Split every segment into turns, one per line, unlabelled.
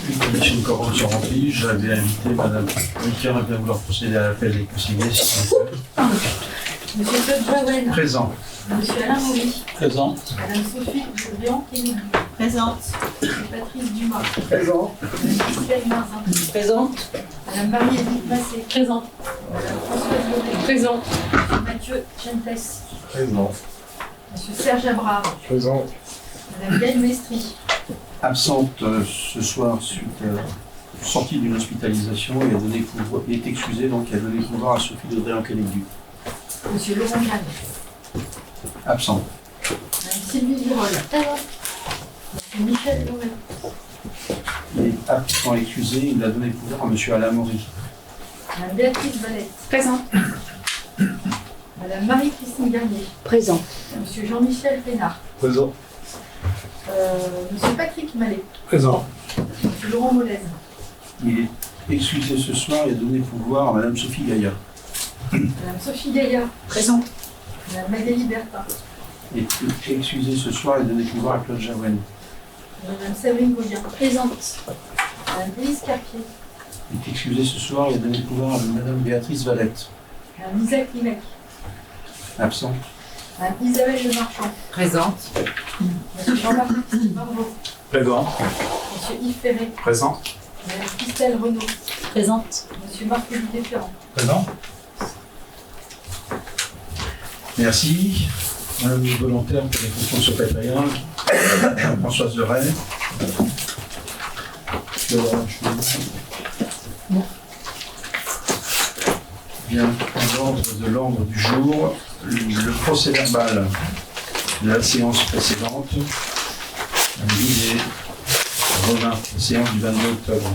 une condition de corruption remplie, j'avais invité Madame Ricard à bien vouloir procéder à l'appel des conseillers, s'il vous plaît.
Monsieur Claude Joël.
Présent.
Monsieur Alain Maury.
Présent.
Madame Sophie Briand-Kennedy. Présente. Monsieur Patrice Dumas.
Présent.
Madame Christelle Marzin.
Présente.
Madame Marie-Édith Massé. Présente. Madame Françoise Laudet. Présente. Monsieur Mathieu Gentes.
Présent.
Monsieur Serge Abrard.
Présent.
Madame Gaëlle Mestri.
Absente ce soir suite à sortie d'une hospitalisation et a donné pouvoir, il est excusé, donc elle a donné pouvoir à Sophie de Briand-Kennedy.
Monsieur Laurent Gagne.
Absent.
Madame Sylvie Virol. Monsieur Michel Lorel.
Il est absent excusé, il a donné pouvoir à Monsieur Alain Maury.
Madame Béatrice Valette.
Présent.
Madame Marie-Christine Garnier.
Présent.
Monsieur Jean-Michel Pénard.
Présent.
Monsieur Patrick Mallet.
Présent.
Monsieur Laurent Molez.
Il est excusé ce soir et a donné pouvoir à Madame Sophie Gaillard.
Madame Sophie Gaillard.
Présent.
Madame Magali Bertin.
Il est excusé ce soir et a donné pouvoir à Claude Jaouen.
Madame Séverine Gaudien.
Présente.
Madame Élise Carpier.
Il est excusé ce soir et a donné pouvoir à Madame Béatrice Valette.
Madame Isaac Limec.
Absent.
Madame Isabelle Le Marchand.
Présente.
Monsieur Jean-Marc Marvaux.
Présent.
Monsieur Yves Ferré.
Présent.
Madame Christelle Renaud.
Présente.
Monsieur Marc-Olivier Ferrand.
Présent.
Merci. Madame le volontaire pour les fonctions secrétariales. Françoise Leray. Bien, à l'ordre du jour, le procès verbal de la séance précédente, et Romain, la séance du 22 octobre.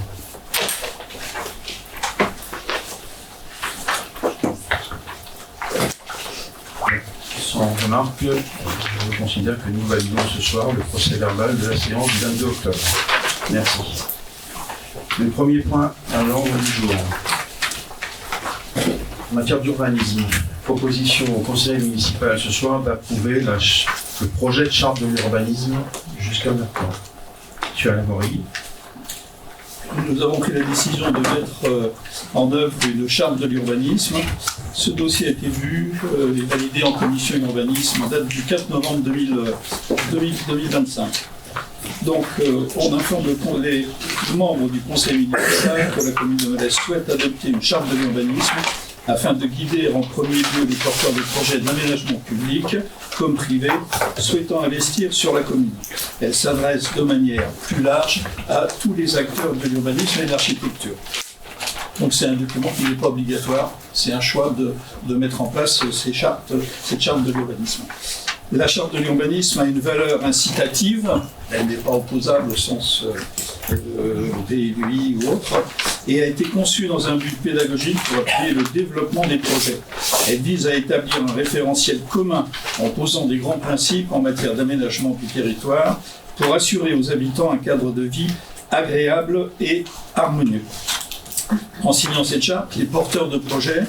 Sans remarque, je considère que nous validons ce soir le procès verbal de la séance du 22 octobre. Merci. Le premier point à l'ordre du jour. En matière d'urbanisme, proposition au conseil municipal ce soir d'approuver le projet de charte de l'urbanisme jusqu'à maintenant. Monsieur Alain Maury.
Nous avons pris la décision de mettre en œuvre une charte de l'urbanisme. Ce dossier a été vu et validé en commission urbanisme en date du 4 novembre 2025. Donc, on informe les membres du conseil municipal que la commune de Melesse souhaite adopter une charte de l'urbanisme afin de guider en premier lieu les porteurs de projets d'aménagement public comme privés souhaitant investir sur la commune. Elle s'adresse de manière plus large à tous les acteurs de l'urbanisme et de l'architecture. Donc c'est un document qui n'est pas obligatoire, c'est un choix de mettre en place cette charte de l'urbanisme. La charte de l'urbanisme a une valeur incitative, elle n'est pas opposable au sens PLUI ou autre, et a été conçue dans un but pédagogique pour appuyer le développement des projets. Elle vise à établir un référentiel commun en posant des grands principes en matière d'aménagement du territoire pour assurer aux habitants un cadre de vie agréable et harmonieux. En signant cette charte, les porteurs de projets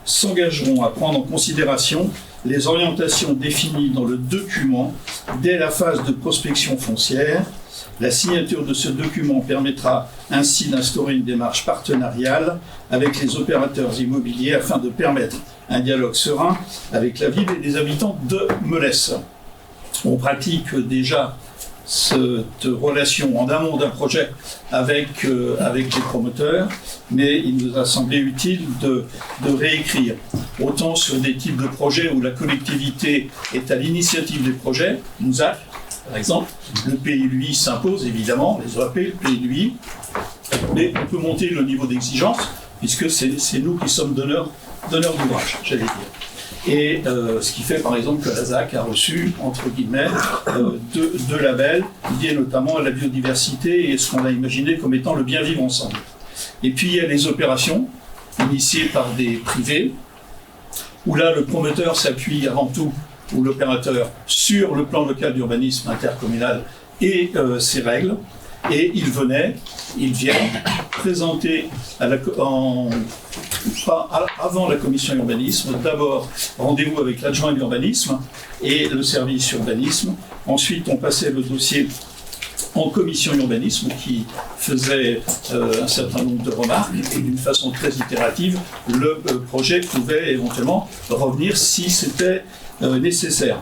s'engageront à prendre en considération les orientations définies dans le document dès la phase de prospection foncière. La signature de ce document permettra ainsi d'instaurer une démarche partenariale avec les opérateurs immobiliers afin de permettre un dialogue serein avec la ville et les habitants de Melesse. On pratique déjà cette relation en amont d'un projet avec les promoteurs, mais il nous a semblé utile de réécrire, autant sur des types de projets où la collectivité est à l'initiative des projets, MUSAC par exemple, le PLUI s'impose évidemment, les OAP, le PLUI, mais on peut monter le niveau d'exigence, puisque c'est nous qui sommes donneurs d'ouvrage, j'allais dire. Et ce qui fait par exemple que la ZAC a reçu, entre guillemets, deux labels liés notamment à la biodiversité et ce qu'on a imaginé comme étant le bien vivre ensemble. Et puis il y a les opérations initiées par des privés, où là le promoteur s'appuie avant tout, ou l'opérateur, sur le plan local d'urbanisme intercommunal et ses règles, et ils viennent présenter avant la commission urbanisme, d'abord rendez-vous avec l'adjoint de l'urbanisme et le service urbanisme. Ensuite, on passait le dossier en commission urbanisme qui faisait un certain nombre de remarques et d'une façon très itérative, le projet pouvait éventuellement revenir si c'était nécessaire.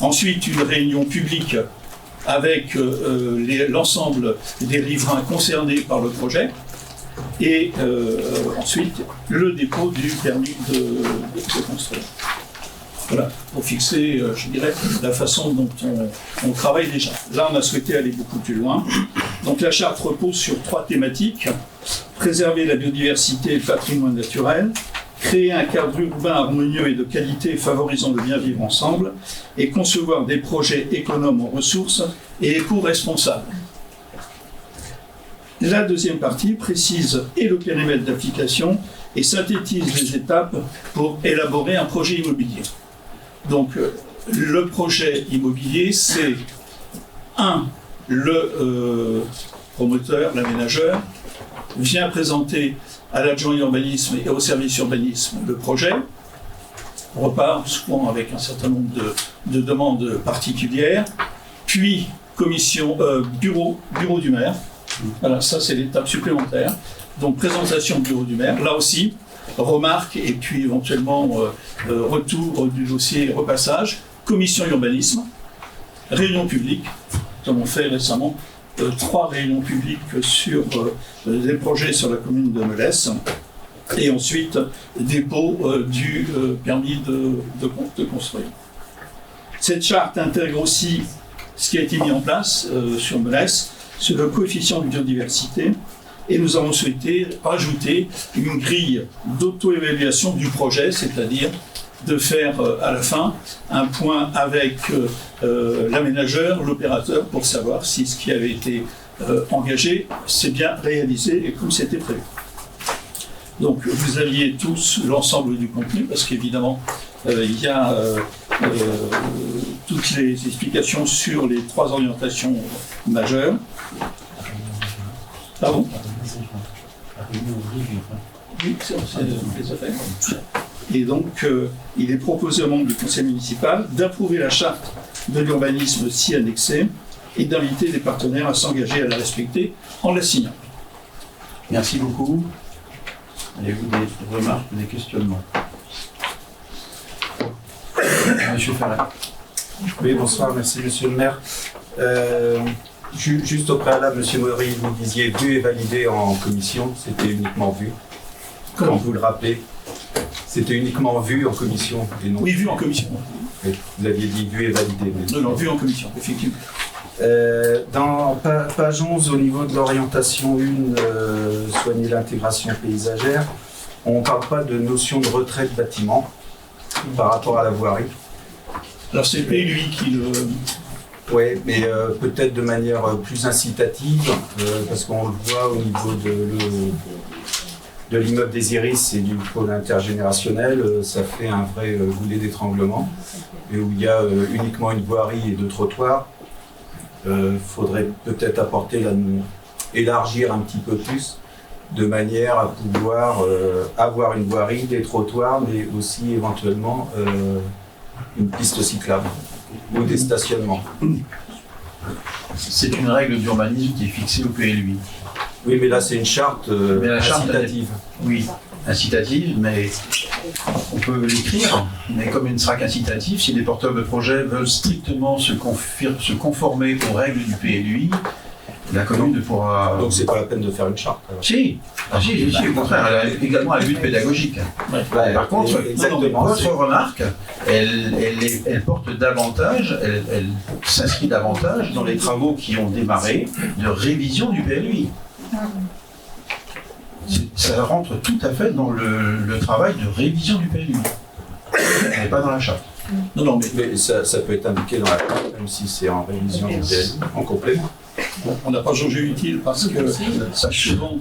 Ensuite, une réunion publique avec l'ensemble des riverains concernés par le projet et ensuite le dépôt du permis de construire. Voilà, pour fixer, je dirais, la façon dont on travaille déjà. Là, on a souhaité aller beaucoup plus loin. Donc la charte repose sur 3 thématiques. Préserver la biodiversité et le patrimoine naturel, créer un cadre urbain harmonieux et de qualité favorisant le bien vivre ensemble, et concevoir des projets économes en ressources et éco-responsables. La deuxième partie précise et le périmètre d'application et synthétise les étapes pour élaborer un projet immobilier. Donc, le projet immobilier, c'est le promoteur, l'aménageur, vient présenter à l'adjoint urbanisme et au service urbanisme le projet, repart souvent avec un certain nombre de demandes particulières, puis bureau du maire. Voilà, ça c'est l'étape supplémentaire. Donc présentation du bureau du maire, là aussi, remarques et puis éventuellement retour du dossier, repassage, commission urbanisme, réunion publique. Nous avons fait récemment 3 réunions publiques sur des projets sur la commune de Melesse, et ensuite dépôt du permis de construire. Cette charte intègre aussi ce qui a été mis en place sur Melesse, sur le coefficient de biodiversité, et nous avons souhaité rajouter une grille d'auto-évaluation du projet, c'est-à-dire de faire à la fin un point avec l'aménageur, l'opérateur, pour savoir si ce qui avait été engagé s'est bien réalisé et comme c'était prévu. Donc vous aviez tous l'ensemble du contenu, parce qu'évidemment il y a toutes les explications sur les 3 orientations majeures. Pardon ? Oui, c'est les affaires. Et donc, il est proposé aux membres du conseil municipal d'approuver la charte de l'urbanisme si annexée et d'inviter les partenaires à s'engager à la respecter en la signant.
Merci beaucoup. Avez-vous des remarques ou des questionnements? Monsieur Ferret.
Oui, bonsoir, merci Monsieur le maire. Juste au préalable, Monsieur Maury, vous disiez vu et validé en commission, c'était uniquement vu. Quand vous le rappelez, c'était uniquement vu en commission et non.
Oui, vu en commission.
Vous aviez dit vu et validé. Mais...
Non, vu en commission, effectivement.
Dans page 11, au niveau de l'orientation 1, soigner l'intégration paysagère, on ne parle pas de notion de retrait de bâtiment par rapport à la voirie.
Alors c'est lui qui le...
Oui, mais peut-être de manière plus incitative, parce qu'on le voit au niveau de l'immeuble des Iris et du pôle intergénérationnel, ça fait un vrai goulet d'étranglement, et où il y a uniquement une voirie et 2 trottoirs. Faudrait peut-être élargir un petit peu plus, de manière à pouvoir avoir une voirie, des trottoirs, mais aussi éventuellement une piste cyclable ou des stationnements.
C'est une règle d'urbanisme qui est fixée au PLUI.
Oui, mais là c'est une charte incitative.
Oui, incitative, mais on peut l'écrire, mais comme elle ne sera qu'incitative, si les porteurs de projets veulent strictement se conformer aux règles du PLUI, la commune ne pourra...
Donc c'est pas la peine de faire une charte.
Si, au contraire, elle a également un but pédagogique.
Ouais,
par contre,
exactement,
votre remarque, elle porte davantage, elle s'inscrit davantage dans les travaux qui ont démarré de révision du PLUI. Ça rentre tout à fait dans le travail de révision du PLUI. Elle n'est pas dans la charte.
Non,
mais ça peut être indiqué dans la charte, même si c'est en révision du PLUI, en complément.
On n'a pas jugé utile parce que souvent,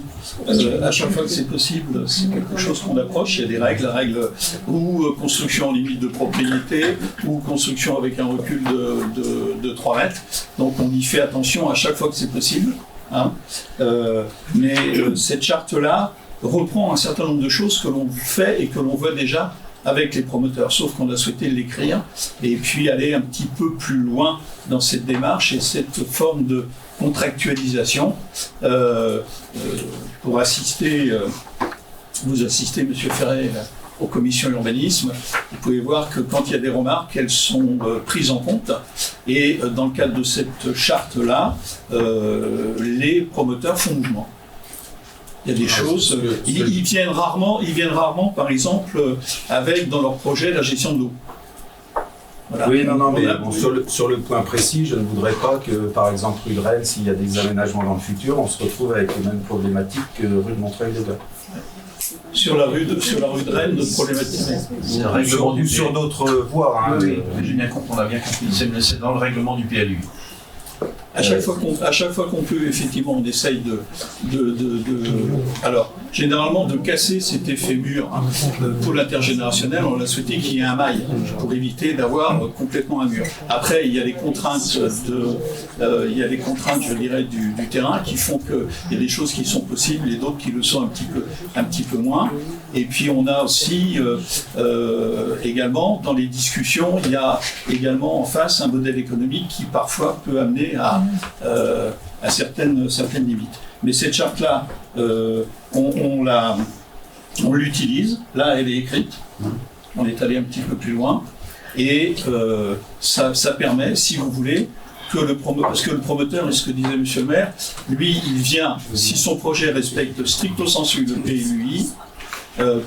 à chaque fois que c'est possible, c'est quelque chose qu'on approche. Il y a des règles, la règle ou construction en limite de propriété ou construction avec un recul de 3 mètres. Donc on y fait attention à chaque fois que c'est possible. Hein. Mais cette charte-là reprend un certain nombre de choses que l'on fait et que l'on voit déjà avec les promoteurs, sauf qu'on a souhaité l'écrire et puis aller un petit peu plus loin dans cette démarche et cette forme de contractualisation pour assister, vous assistez, M. Ferret, aux commissions urbanisme. Vous pouvez voir que quand il y a des remarques, elles sont prises en compte. Et dans le cadre de cette charte-là, les promoteurs font mouvement. Il y a des choses, ils viennent rarement, par exemple, avec dans leur projet la gestion de l'eau. Voilà.
Oui, non, mais bon, sur le point précis, je ne voudrais pas que, par exemple, rue de Rennes, s'il y a des aménagements dans le futur, on se retrouve avec les mêmes problématiques que rue de Montreuil-les-Bains.
Sur la rue de Rennes, notre problématique.
Sur d'autres voies. Hein,
oui, on a bien compris. C'est dans le règlement du PLU.
À chaque fois qu'on peut, effectivement, on essaye alors, généralement, de casser cet effet mur pour l'intergénérationnel, on a souhaité qu'il y ait un mail pour éviter d'avoir complètement un mur. Après, il y a les contraintes je dirais, du terrain qui font qu'il y a des choses qui sont possibles et d'autres qui le sont un petit peu moins. Et puis, on a aussi, également, dans les discussions, il y a également en face un modèle économique qui parfois peut amener à certaines limites. Mais cette charte-là, on l'utilise. Là, elle est écrite. On est allé un petit peu plus loin. Et ça permet, si vous voulez, que parce que le promoteur, et ce que disait M. le maire, lui, il vient, si son projet respecte stricto sensu le PLUI,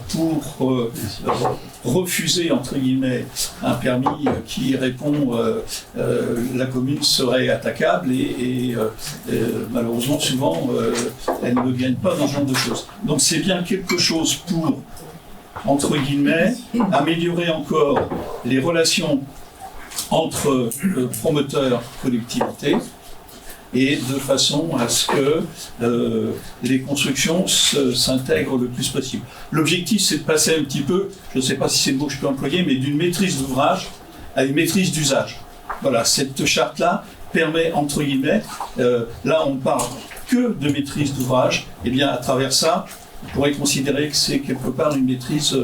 pour refuser, entre guillemets, un permis qui répond la commune serait attaquable et malheureusement, souvent, elle ne gagne pas dans ce genre de choses. Donc c'est bien quelque chose pour, entre guillemets, améliorer encore les relations entre promoteurs et collectivités, et de façon à ce que les constructions s'intègrent le plus possible. L'objectif, c'est de passer un petit peu, je ne sais pas si c'est le mot que je peux employer, mais d'une maîtrise d'ouvrage à une maîtrise d'usage. Voilà, cette charte-là permet, entre guillemets, là on ne parle que de maîtrise d'ouvrage, et bien à travers ça, on pourrait considérer que c'est quelque part une maîtrise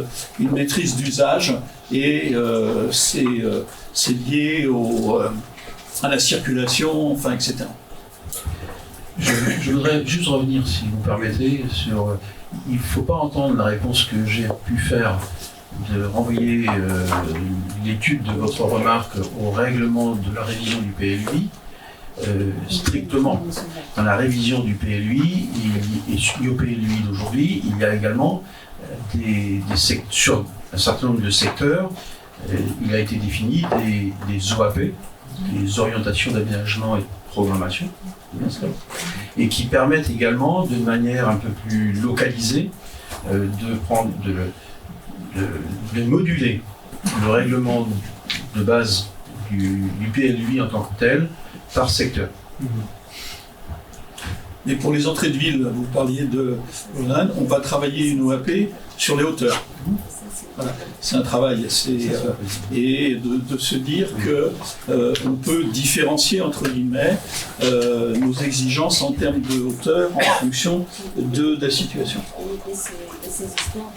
d'usage, et c'est lié à la circulation, enfin, etc.
Je voudrais juste revenir, si vous permettez, sur... Il ne faut pas entendre la réponse que j'ai pu faire de renvoyer l'étude de votre remarque au règlement de la révision du PLUI. Strictement, dans la révision du PLUI et au PLUI d'aujourd'hui, il y a également sur un certain nombre de secteurs, il a été défini des OAP, des orientations d'aménagement et de programmation, et qui permettent également, de manière un peu plus localisée, de moduler le règlement de base du PLUI en tant que tel par secteur.
Mais pour les entrées de ville, vous parliez de Lausanne, on va travailler une OAP sur les hauteurs. Voilà. C'est un travail, et de se dire qu'on peut différencier, entre guillemets, nos exigences en termes de hauteur en fonction de la situation.
Et ces histoires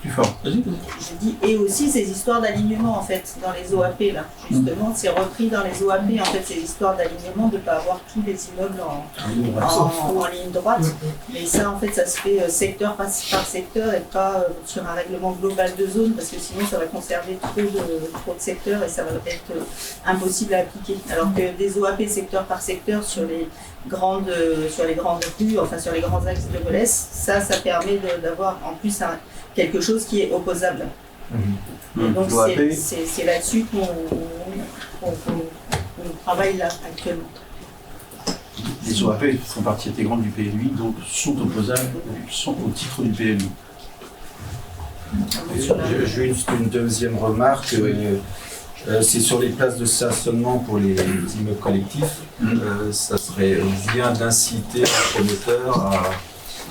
Plus fort. Vas-y.
Je dis, et aussi ces histoires d'alignement en fait dans les OAP là. Justement, c'est repris dans les OAP en fait ces histoires d'alignement, de ne pas avoir tous les immeubles en ligne droite. Mais ça en fait ça se fait secteur par secteur et pas sur un règlement global de zone, parce que sinon ça va conserver trop de secteurs et ça va être impossible à appliquer. Alors que des OAP secteur par secteur sur les grandes rues, enfin sur les grands axes de Velès, ça permet d'avoir en plus quelque chose qui est opposable. Donc c'est là-dessus qu'on travaille là actuellement.
Les OAP font partie intégrante du PLUI, donc sont opposables au titre du PLUI.
J'ai une deuxième remarque. C'est sur les places de stationnement pour les immeubles collectifs. Ça serait bien d'inciter les promoteurs à...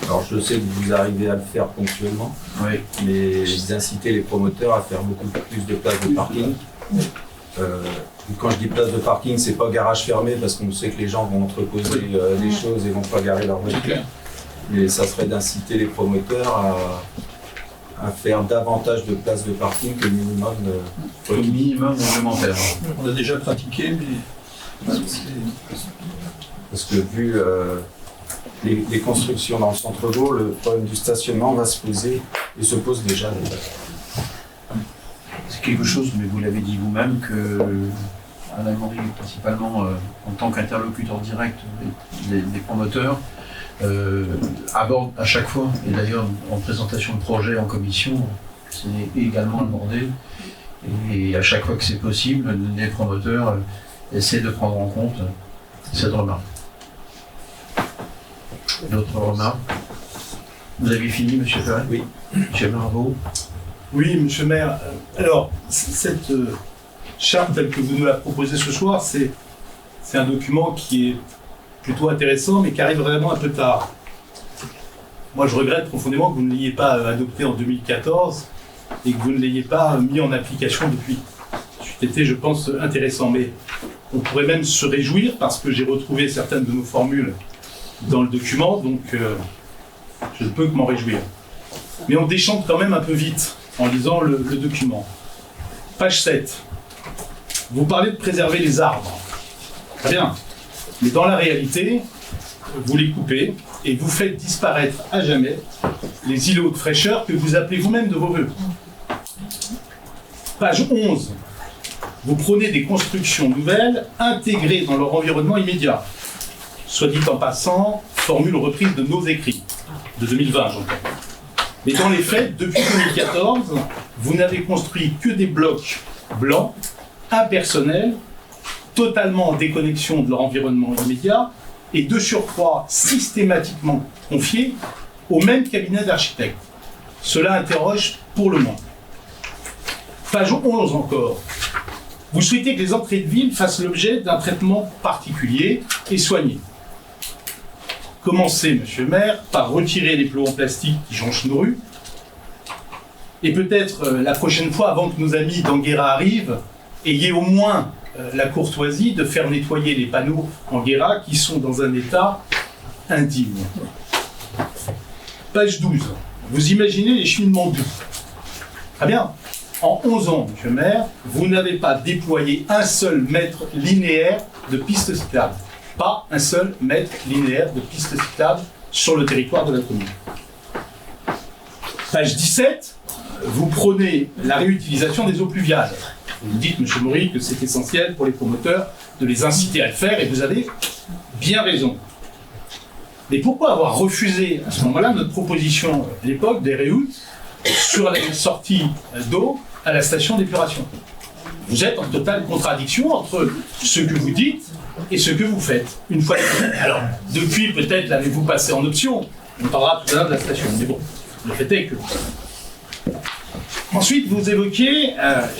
Alors je sais que vous arrivez à le faire ponctuellement, oui, mais d'inciter les promoteurs à faire beaucoup plus de places de parking. Quand je dis place de parking, c'est pas garage fermé parce qu'on sait que les gens vont entreposer des choses et vont pas garer leur voiture. Mais ça serait d'inciter les promoteurs à faire davantage de places de parking que le minimum
Au minimum réglementaire.
On a déjà pratiqué, mais
parce que vu les constructions dans le centre-bourg, le problème du stationnement va se poser et se pose déjà.
C'est quelque chose, mais vous l'avez dit vous-même, que Alain Maury, principalement en tant qu'interlocuteur direct des promoteurs, aborde à chaque fois, et d'ailleurs en présentation de projet en commission, c'est également abordé, et à chaque fois que c'est possible, les promoteurs essaient de prendre en compte cette remarque. D'autres remarques? Vous avez fini, M. Ferret?
Oui.
M. Marveau?
Oui, monsieur le maire. Alors, cette charte telle que vous nous la proposez ce soir, c'est un document qui est plutôt intéressant, mais qui arrive vraiment un peu tard. Moi, je regrette profondément que vous ne l'ayez pas adopté en 2014 et que vous ne l'ayez pas mis en application depuis. C'était, je pense, intéressant. Mais on pourrait même se réjouir parce que j'ai retrouvé certaines de nos formules dans le document, donc je ne peux que m'en réjouir. Mais on déchante quand même un peu vite en lisant le document. Page 7. Vous parlez de préserver les arbres. Très bien. Mais dans la réalité, vous les coupez et vous faites disparaître à jamais les îlots de fraîcheur que vous appelez vous-même de vos voeux. Page 11. Vous prenez des constructions nouvelles intégrées dans leur environnement immédiat. Soit dit en passant, formule reprise de nos écrits, de 2020, j'entends. Mais dans les faits, depuis 2014, vous n'avez construit que des blocs blancs, impersonnels, totalement en déconnexion de leur environnement immédiat, et de surcroît systématiquement confiés au même cabinet d'architectes. Cela interroge pour le moins. Page 11 encore. Vous souhaitez que les entrées de ville fassent l'objet d'un traitement particulier et soigné. Commencez, monsieur le maire, par retirer les plots en plastique qui jonchent nos rues. Et peut-être la prochaine fois, avant que nos amis d'Anguera arrivent, ayez au moins la courtoisie de faire nettoyer les panneaux Anguera qui sont dans un état indigne. Page 12. Vous imaginez les cheminements doux. Très bien. En 11 ans, monsieur le maire, vous n'avez pas déployé un seul mètre linéaire de piste cyclable. Pas un seul mètre linéaire de piste cyclable sur le territoire de la commune. Page 17, vous prenez la réutilisation des eaux pluviales. Vous dites, M. Maury, que c'est essentiel pour les promoteurs de les inciter à le faire, et vous avez bien raison. Mais pourquoi avoir refusé à ce moment-là notre proposition à l'époque des réoutes sur la sortie d'eau à la station d'épuration? Vous êtes en totale contradiction entre ce que vous dites et ce que vous faites. Une fois. Alors, depuis, peut-être l'avez-vous passé en option. On parlera tout à l'heure de la station. Mais bon, le fait est que. Ensuite, vous évoquez,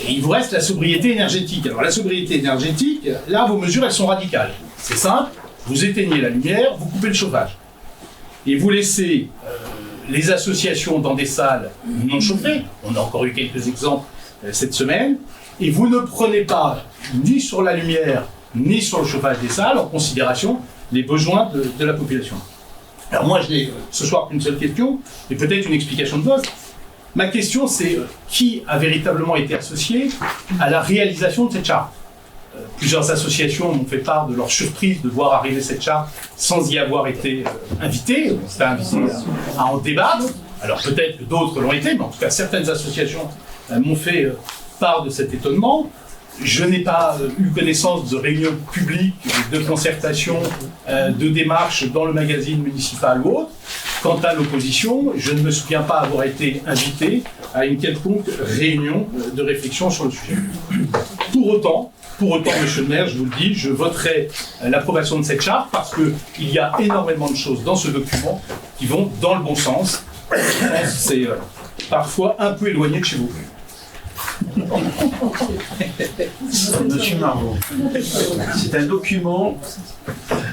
il vous reste la sobriété énergétique. Alors, la sobriété énergétique, là, vos mesures, elles sont radicales. C'est simple, vous éteignez la lumière, vous coupez le chauffage. Et vous laissez les associations dans des salles non chauffées. On a encore eu quelques exemples cette semaine. Et vous ne prenez pas, ni sur la lumière, ni sur le chauffage des salles, en considération les besoins de la population. Alors moi, je n'ai ce soir qu'une seule question, et peut-être une explication de vote. Ma question, c'est qui a véritablement été associé à la réalisation de cette charte? Plusieurs associations m'ont fait part de leur surprise de voir arriver cette charte sans y avoir été invitées. On s'était invité à en débattre. Alors peut-être que d'autres l'ont été, mais en tout cas certaines associations m'ont fait part de cet étonnement. Je n'ai pas eu connaissance de réunions publiques, de concertations, de démarches dans le magazine municipal ou autre. Quant à l'opposition, je ne me souviens pas avoir été invité à une quelconque réunion de réflexion sur le sujet. Pour autant, monsieur le maire, je vous le dis, je voterai l'approbation de cette charte parce qu'il y a énormément de choses dans ce document qui vont dans le bon sens. Je pense que c'est parfois un peu éloigné de chez vous.
Monsieur Marveau, c'est un document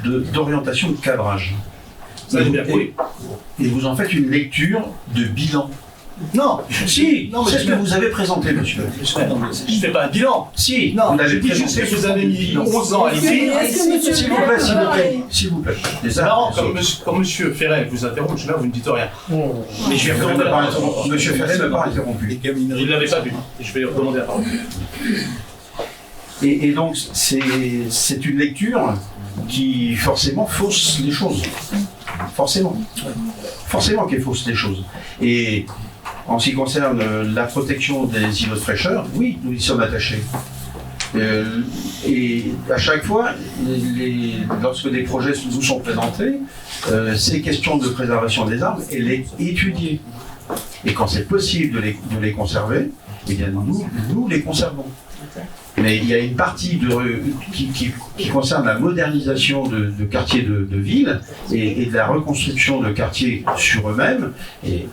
d'orientation de cadrage.
Ça, j'ai bien compris.
Et vous en faites une lecture de bilan.
Non,
Si,
non, mais
c'est ce que vous avez présenté, monsieur.
je fais pas un bilan.
Si,
Non,
vous l'avez
je dis juste que vous avez mis 11 ans à l'écrire.
S'il vous plaît, s'il vous plaît, s'il vous plaît.
C'est marrant, quand monsieur Ferret vous interrompt, là vous ne dites rien. Mais je vais redemander la parole.
Monsieur Ferret ne m'a pas interrompu.
Il ne l'avait pas vu. Je vais redemander la parole.
Et donc, c'est une lecture qui, forcément, fausse les choses. Forcément. Forcément qu'elle fausse les choses. Et en ce qui concerne la protection des îlots de fraîcheur, oui, nous y sommes attachés. Et à chaque fois, lorsque des projets nous sont présentés, ces questions de préservation des arbres, elle est étudiée. Et quand c'est possible de les conserver, eh bien nous les conservons. Mais il y a une partie qui concerne la modernisation de quartiers de ville et de la reconstruction de quartiers sur eux-mêmes. Et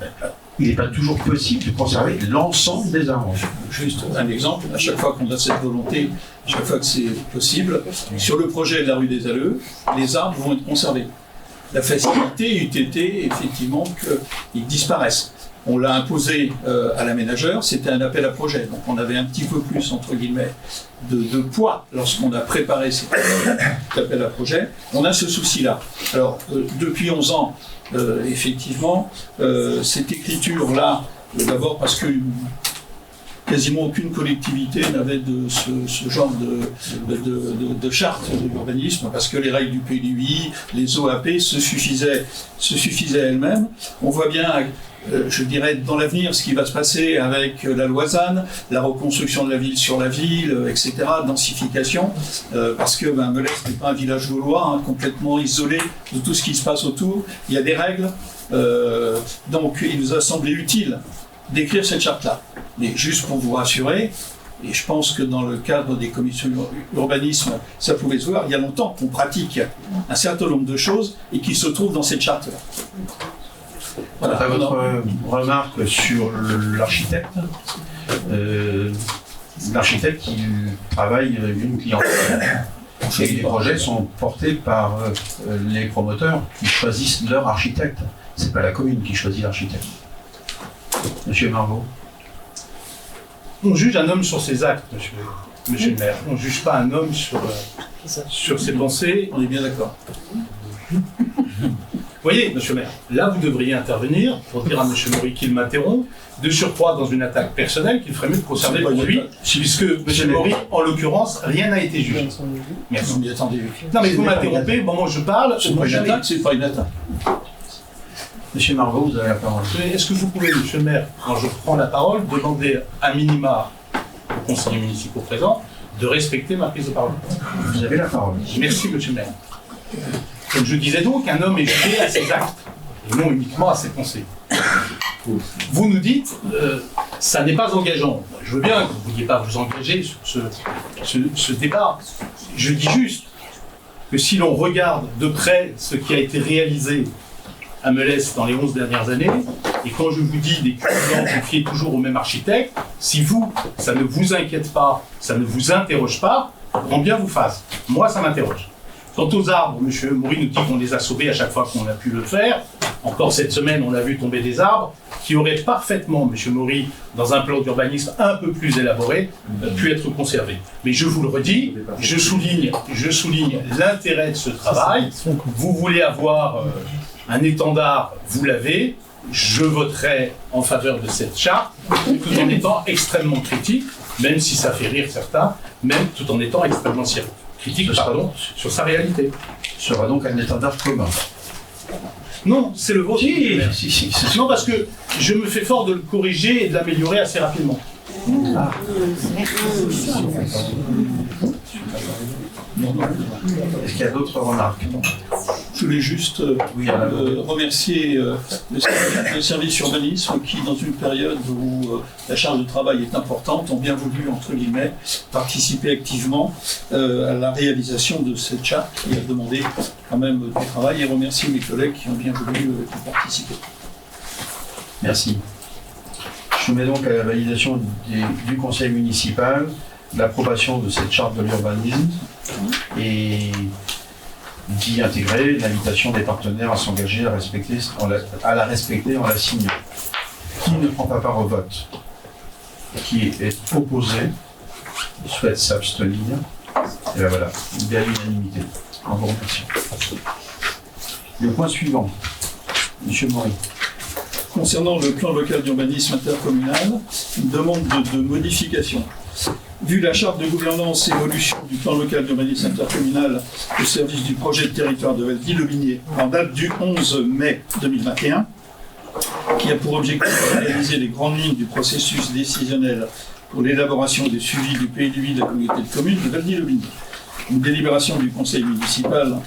il n'est pas toujours possible de conserver l'ensemble des arbres.
Juste un exemple, à chaque fois qu'on a cette volonté, à chaque fois que c'est possible, sur le projet de la rue des Alleux, les arbres vont être conservés. La facilité eût été effectivement qu'ils disparaissent. On l'a imposé à l'aménageur, c'était un appel à projet, donc on avait un petit peu plus, entre guillemets, de poids lorsqu'on a préparé cet appel à projet. On a ce souci-là. Alors, depuis 11 ans, effectivement, cette écriture-là, d'abord parce que quasiment aucune collectivité n'avait de ce genre de charte de l'urbanisme, parce que les règles du PLUI, les OAP se suffisaient elles-mêmes. On voit bien, je dirais, dans l'avenir, ce qui va se passer avec la loi ZAN, la reconstruction de la ville sur la ville, etc., densification, parce que Melesse n'est pas un village gaulois, hein, complètement isolé de tout ce qui se passe autour. Il y a des règles, donc il nous a semblé utile d'écrire cette charte-là. Mais juste pour vous rassurer, et je pense que dans le cadre des commissions d'urbanisme, ça pouvait se voir, il y a longtemps qu'on pratique un certain nombre de choses et qui se trouvent dans cette charte-là.
Voilà, votre remarque sur l'architecte. L'architecte qui travaille une clientèle. Et les projets sont portés par les promoteurs qui choisissent leur architecte. C'est pas la commune qui choisit l'architecte. Monsieur Margot.
On juge un homme sur ses actes, monsieur le maire. On ne juge pas un homme sur ses pensées.
On est bien d'accord.
Vous voyez, monsieur le maire, là vous devriez intervenir pour dire à monsieur Maury qu'il m'interrompt, de surcroît dans une attaque personnelle qu'il ferait mieux de conserver pour lui, puisque monsieur Maury, en l'occurrence, rien n'a été jugé. Merci.
Mais attendez.
Non mais vous m'interrompez, au moment où je parle,
C'est pas une attaque, c'est pas une attaque.
Monsieur Margot, vous avez la parole.
Est-ce que vous pouvez, monsieur le maire, quand je prends la parole, demander à minima aux conseillers municipaux présents de respecter ma prise de parole?
Vous avez la parole.
Merci, monsieur le maire. Comme je disais donc, un homme est jugé à ses actes, et non uniquement à ses pensées. Vous nous dites, ça n'est pas engageant. Je veux bien que vous ne vouliez pas vous engager sur ce débat. Je dis juste que si l'on regarde de près ce qui a été réalisé à Melesse dans les 11 dernières années, et quand je vous dis des clients confiés toujours au même architecte, si vous, ça ne vous inquiète pas, ça ne vous interroge pas, grand bien vous fasse. Moi, ça m'interroge. Quant aux arbres, M. Maury nous dit qu'on les a sauvés à chaque fois qu'on a pu le faire. Encore cette semaine, on a vu tomber des arbres qui auraient parfaitement, M. Maury, dans un plan d'urbanisme un peu plus élaboré, pu être conservés. Mais je vous le redis, je souligne l'intérêt de ce travail. Vous voulez avoir un étendard, vous l'avez. Je voterai en faveur de cette charte, tout en étant extrêmement critique, même si ça fait rire certains, même tout en étant extrêmement critique, sur sa réalité.
Ce sera donc un étendard commun.
Non, c'est le vôtre.
Si.
Non, parce que je me fais fort de le corriger et de l'améliorer assez rapidement.
Ah. Est-ce qu'il y a d'autres remarques?
Je voulais juste remercier le service urbanisme qui, dans une période où la charge de travail est importante, ont bien voulu, entre guillemets, participer activement à la réalisation de cette charte qui a demandé quand même du travail, et remercier mes collègues qui ont bien voulu y participer.
Merci. Je soumets donc à la validation du conseil municipal l'approbation de cette charte de l'urbanisme et d'y intégrer l'invitation des partenaires à s'engager à la respecter en la signant. Qui ne prend pas part au vote? Qui est opposé? Souhaite s'abstenir? Et bien voilà, une belle unanimité. En vous remercie. Le point suivant, Monsieur Maury.
Concernant le plan local d'urbanisme intercommunal, une demande de modification. Vu la charte de gouvernance et évolution du plan local d'urbanisme intercommunal au service du projet de territoire de Valdy-le-Binier en date du 11 mai 2021, qui a pour objectif de réaliser les grandes lignes du processus décisionnel pour l'élaboration et le suivi du PLUI de la communauté de communes de Valdy-le-Binier. Une délibération du conseil municipal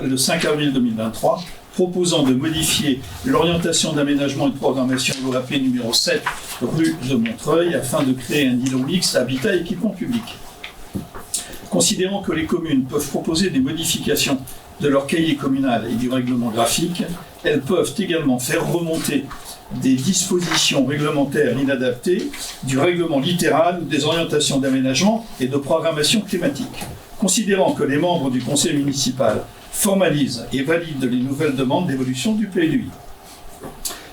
le 5 avril 2023 proposant de modifier l'orientation d'aménagement et de programmation l'OAP numéro 7 rue de Montreuil afin de créer un îlot mixte habitat et équipement public. Considérant que les communes peuvent proposer des modifications de leur cahier communal et du règlement graphique, elles peuvent également faire remonter des dispositions réglementaires inadaptées du règlement littéral ou des orientations d'aménagement et de programmation climatique. Considérant que les membres du conseil municipal formalisent et valident les nouvelles demandes d'évolution du PLUI.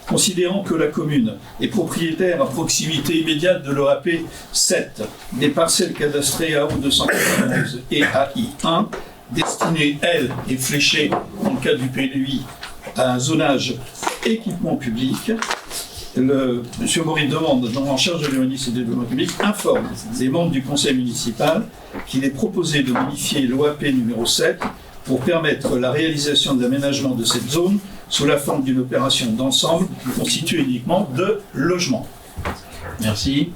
Considérant que la commune est propriétaire à proximité immédiate de l'OAP 7 des parcelles cadastrées AO 292 et AI1, destinées, elles, et fléchées, dans le cadre du PLUI, à un zonage équipement public, M. Maury demande, en charge de l'urbanisme et du développement public, informe les membres du conseil municipal qu'il est proposé de modifier l'OAP numéro 7 pour permettre la réalisation de l'aménagement de cette zone sous la forme d'une opération d'ensemble constituée uniquement de logements.
Merci.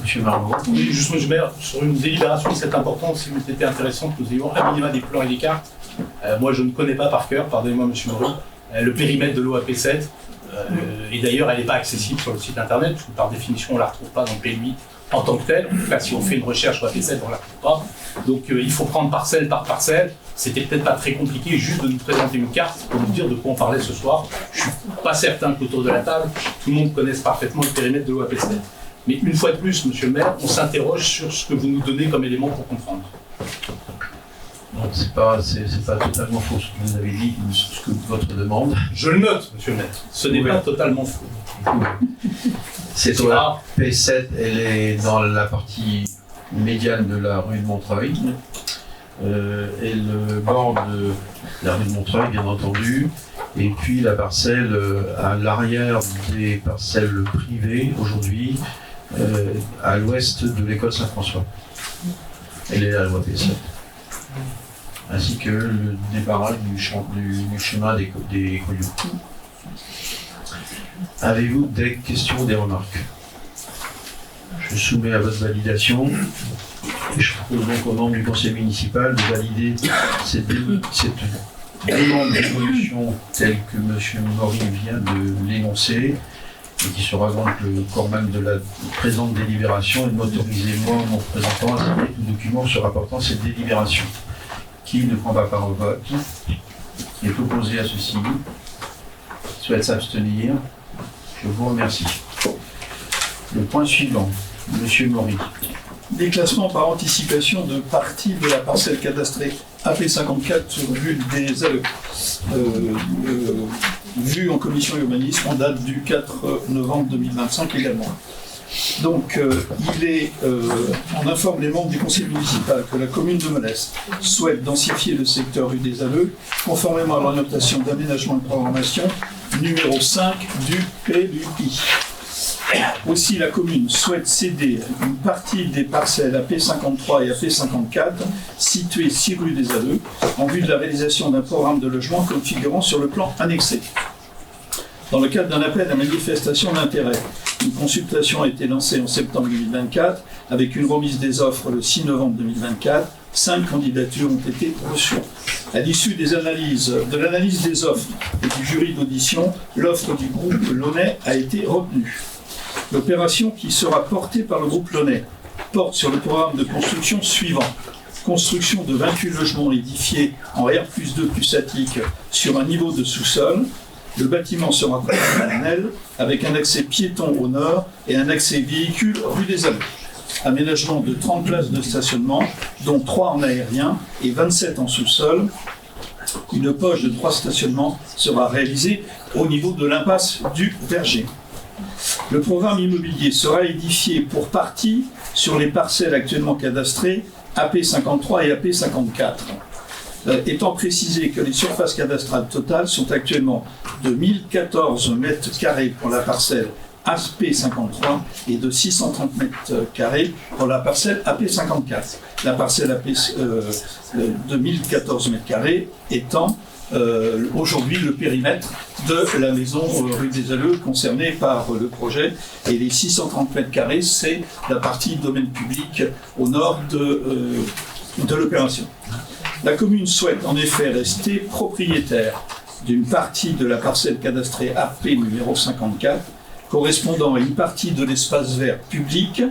Monsieur Margot.
Oui, juste Monsieur le maire, sur une délibération, c'est important, si vous était intéressant que nous ayons à minima des plans et des cartes. Moi, je ne connais pas par cœur, pardonnez-moi Monsieur Maury, le périmètre de l'OAP 7. Et d'ailleurs, elle n'est pas accessible sur le site internet, parce que par définition, on ne la retrouve pas dans le PLUI en tant que tel. En tout cas, si on fait une recherche OAP 7, on ne la retrouve pas. Donc, il faut prendre parcelle par parcelle. C'était peut-être pas très compliqué juste de nous présenter une carte pour nous dire de quoi on parlait ce soir. Je ne suis pas certain qu'autour de la table, tout le monde connaisse parfaitement le périmètre de l'OAP 7. Mais une fois de plus, Monsieur le maire, on s'interroge sur ce que vous nous donnez comme élément pour comprendre.
Donc c'est pas totalement faux ce que vous avez dit, ce que votre demande.
Je le note, Monsieur le maire. Ce n'est pas totalement faux.
Cette OAP 7, elle est dans la partie médiane de la rue de Montreuil. Elle borde la rue de Montreuil, bien entendu. Et puis la parcelle à l'arrière des parcelles privées, aujourd'hui, à l'ouest de l'école Saint-François. Elle est à l'OAP 7. Ainsi que le débarrage du chemin des Coyous. Avez-vous des questions ou des remarques? Je soumets à votre validation et je propose donc au nom du conseil municipal de valider cette demande d'évolution telle que M. Maury vient de l'énoncer et qui sera donc le corps même de la présente délibération et de m'autoriser, moi, mon représentant, à signer tout document se rapportant cette délibération. Qui ne prend pas part au vote, qui est opposé à ceci, souhaite s'abstenir. Je vous remercie. Le point suivant, Monsieur Maury.
Déclassement par anticipation de partie de la parcelle cadastrée AP54 sur vue des ALE. Vue en commission urbanisme en date du 4 novembre 2025 également. Donc, on informe les membres du conseil municipal que la commune de Molès souhaite densifier le secteur rue des Alleux, conformément à l'orientation d'aménagement et de programmation numéro 5 du PLUI. Aussi, la commune souhaite céder une partie des parcelles AP53 et AP54 situées 6 rue des Alleux en vue de la réalisation d'un programme de logement comme figurant sur le plan annexé. Dans le cadre d'un appel à manifestation d'intérêt, une consultation a été lancée en septembre 2024 avec une remise des offres le 6 novembre 2024. 5 candidatures ont été reçues. À l'issue de l'analyse des offres et du jury d'audition, l'offre du groupe Launay a été retenue. L'opération qui sera portée par le groupe Launay porte sur le programme de construction suivant. Construction de 28 logements édifiés en R+2 attique sur un niveau de sous-sol. Le bâtiment sera conventionnel avec un accès piéton au nord et un accès véhicule rue des Alleux. Aménagement de 30 places de stationnement, dont 3 en aérien et 27 en sous-sol, Une poche de 3 stationnements sera réalisée au niveau de l'impasse du Verger. Le programme immobilier sera édifié pour partie sur les parcelles actuellement cadastrées AP53 et AP54. Étant précisé que les surfaces cadastrales totales sont actuellement de 1014 mètres carrés pour la parcelle AP53 et de 630 mètres carrés pour la parcelle AP54. La parcelle AP de 1014 mètres carrés étant aujourd'hui le périmètre de la maison rue des Alleux concernée par le projet, et les 630 mètres carrés, c'est la partie domaine public au nord de l'opération. La commune souhaite en effet rester propriétaire d'une partie de la parcelle cadastrée AP numéro 54, correspondant à une partie de l'espace vert public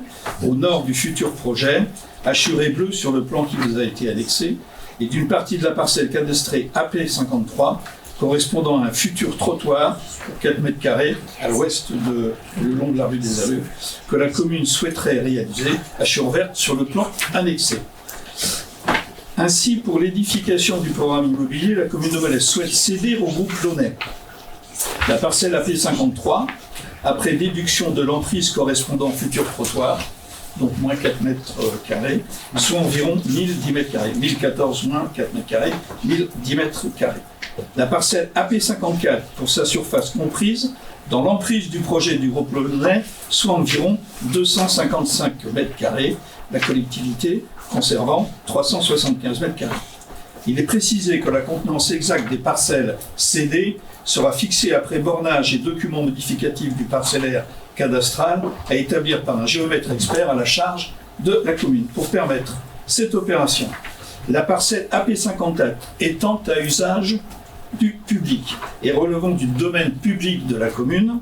au nord du futur projet, hachuré bleu sur le plan qui vous a été annexé, et d'une partie de la parcelle cadastrée AP53, correspondant à un futur trottoir pour 4 mètres carrés à l'ouest le long de la rue des Alleux, que la commune souhaiterait réaliser hachure verte sur le plan annexé. Ainsi, pour l'édification du programme immobilier, la commune de Velay souhaite céder au groupe Launay la parcelle AP53, après déduction de l'emprise correspondant au futur trottoir, donc moins 4 mètres carrés, soit environ 1010 mètres carrés. 1014 moins 4 mètres carrés, 1010 mètres carrés. La parcelle AP54, pour sa surface comprise, dans l'emprise du projet du groupe Launay, soit environ 255 mètres carrés, la collectivité conservant 375 mètres carrés. Il est précisé que la contenance exacte des parcelles cédées sera fixée après bornage et documents modificatifs du parcellaire cadastral à établir par un géomètre expert à la charge de la commune. Pour permettre cette opération, la parcelle AP54 étant à usage du public et relevant du domaine public de la commune,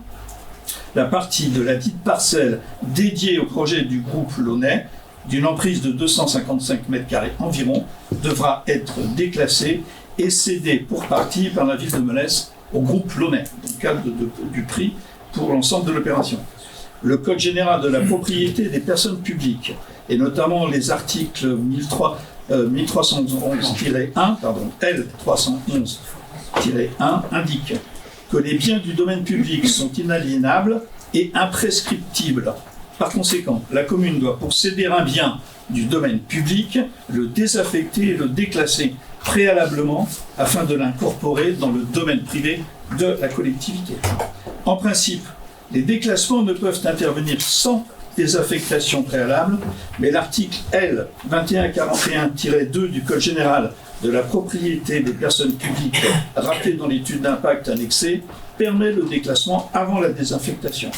la partie de la dite parcelle dédiée au projet du groupe Launay, d'une emprise de 255 mètres carrés environ, devra être déclassée et cédée pour partie par la ville de Melesse au groupe Launay, dans le cadre du prix pour l'ensemble de l'opération. Le Code général de la propriété des personnes publiques, et notamment les articles 1311-1, L311-1, indique que les biens du domaine public sont inaliénables et imprescriptibles. Par conséquent, la commune doit, pour céder un bien du domaine public, le désaffecter et le déclasser préalablement afin de l'incorporer dans le domaine privé de la collectivité. En principe, les déclassements ne peuvent intervenir sans désaffectation préalable, mais l'article L 2141-2 du Code général de la propriété des personnes publiques, rappelé dans l'étude d'impact annexée, permet le déclassement avant la désaffectation.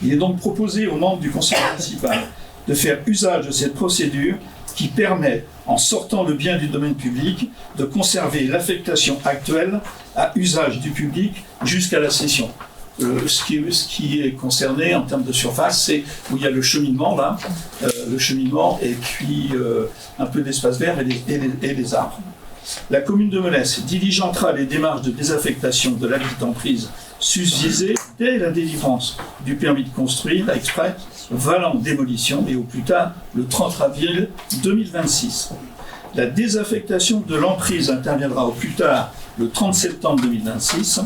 Il est donc proposé aux membres du conseil municipal de faire usage de cette procédure qui permet, en sortant le bien du domaine public, de conserver l'affectation actuelle à usage du public jusqu'à la cession. Ce qui est concerné en termes de surface, c'est où il y a le cheminement, là, le cheminement et puis un peu d'espace vert et les arbres. La commune de Melesse diligentera les démarches de désaffectation de l'habitat en prise susvisé dès la délivrance du permis de construire exprès valant démolition et au plus tard le 30 avril 2026. La désaffectation de l'emprise interviendra au plus tard le 30 septembre 2026.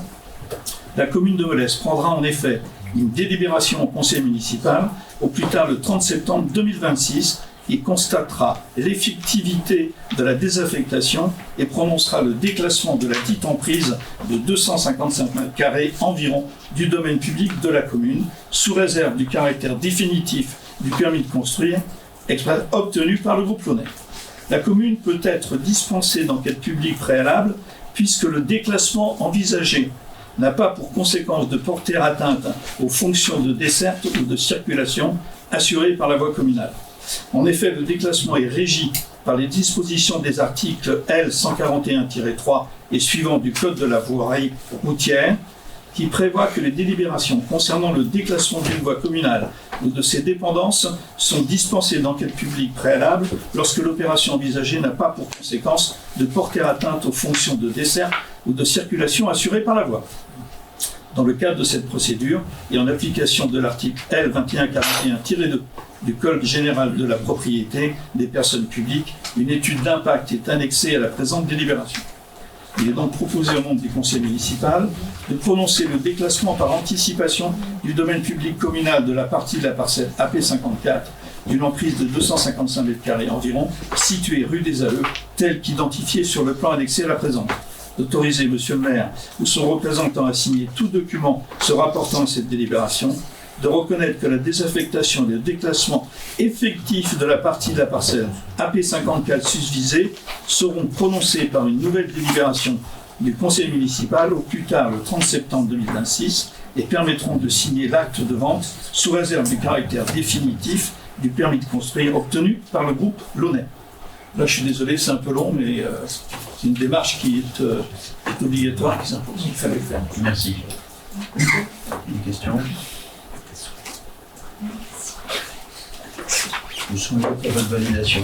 La commune de Melesse prendra en effet une délibération au conseil municipal au plus tard le 30 septembre 2026 et constatera l'effectivité de la désaffectation et prononcera le déclassement de la dite emprise de 255 mètres carrés environ du domaine public de la commune, sous réserve du caractère définitif du permis de construire obtenu par le groupe Launay. La commune peut être dispensée d'enquête publique préalable puisque le déclassement envisagé n'a pas pour conséquence de porter atteinte aux fonctions de desserte ou de circulation assurées par la voie communale. En effet, le déclassement est régi par les dispositions des articles L 141-3 et suivants du Code de la voirie routière, qui prévoit que les délibérations concernant le déclassement d'une voie communale ou de ses dépendances sont dispensées d'enquête publique préalable lorsque l'opération envisagée n'a pas pour conséquence de porter atteinte aux fonctions de desserte ou de circulation assurées par la voie. Dans le cadre de cette procédure et en application de l'article L 2141-2 du Code général de la propriété des personnes publiques, une étude d'impact est annexée à la présente délibération. Il est donc proposé au membre du conseil municipal de prononcer le déclassement par anticipation du domaine public communal de la partie de la parcelle AP54 d'une emprise de 255 mètres carrés environ, située rue des Alleux, telle qu'identifiée sur le plan annexé à la présente. D'autoriser Monsieur le maire ou son représentant à signer tout document se rapportant à cette délibération, de reconnaître que la désaffectation et le déclassement effectif de la partie de la parcelle AP54 susvisée seront prononcés par une nouvelle délibération du conseil municipal au plus tard le 30 septembre 2026 et permettront de signer l'acte de vente sous réserve du caractère définitif du permis de construire obtenu par le groupe Launay. Là, je suis désolé, c'est un peu long, mais c'est une démarche qui est obligatoire, qui s'impose. Il fallait le faire.
Merci. Une question? Nous sommes pour votre validation.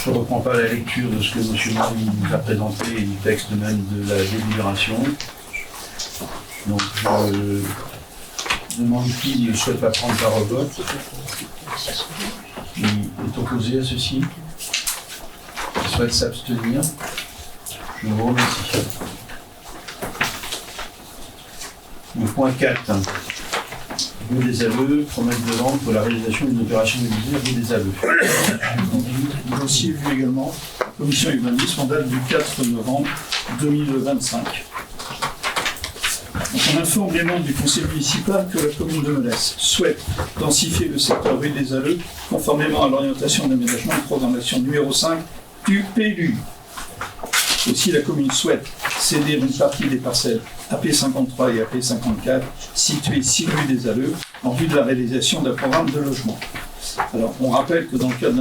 Je ne reprends pas la lecture de ce que M. Marie nous a présenté et du texte même de la délibération. Donc, je demande qui ne souhaite pas prendre part au vote. Qui est opposé à ceci? Qui souhaite s'abstenir? Je vous remercie. Le point 4. Rue des Alleux, promesse de vente pour la réalisation d'une opération immobilière rue des Alleux.
Le dossier vu également, commission urbanisme en date du 4 novembre 2025. Donc on informe les membres du conseil municipal que la commune de Melesse souhaite densifier le secteur rue des Alleux conformément à l'orientation d'aménagement et de programmation numéro 5 du PLU. Aussi, la commune souhaite céder une partie des parcelles AP53 et AP54 situées 6 rue des Alleux en vue de la réalisation d'un programme de logement. Alors, on rappelle que dans le cadre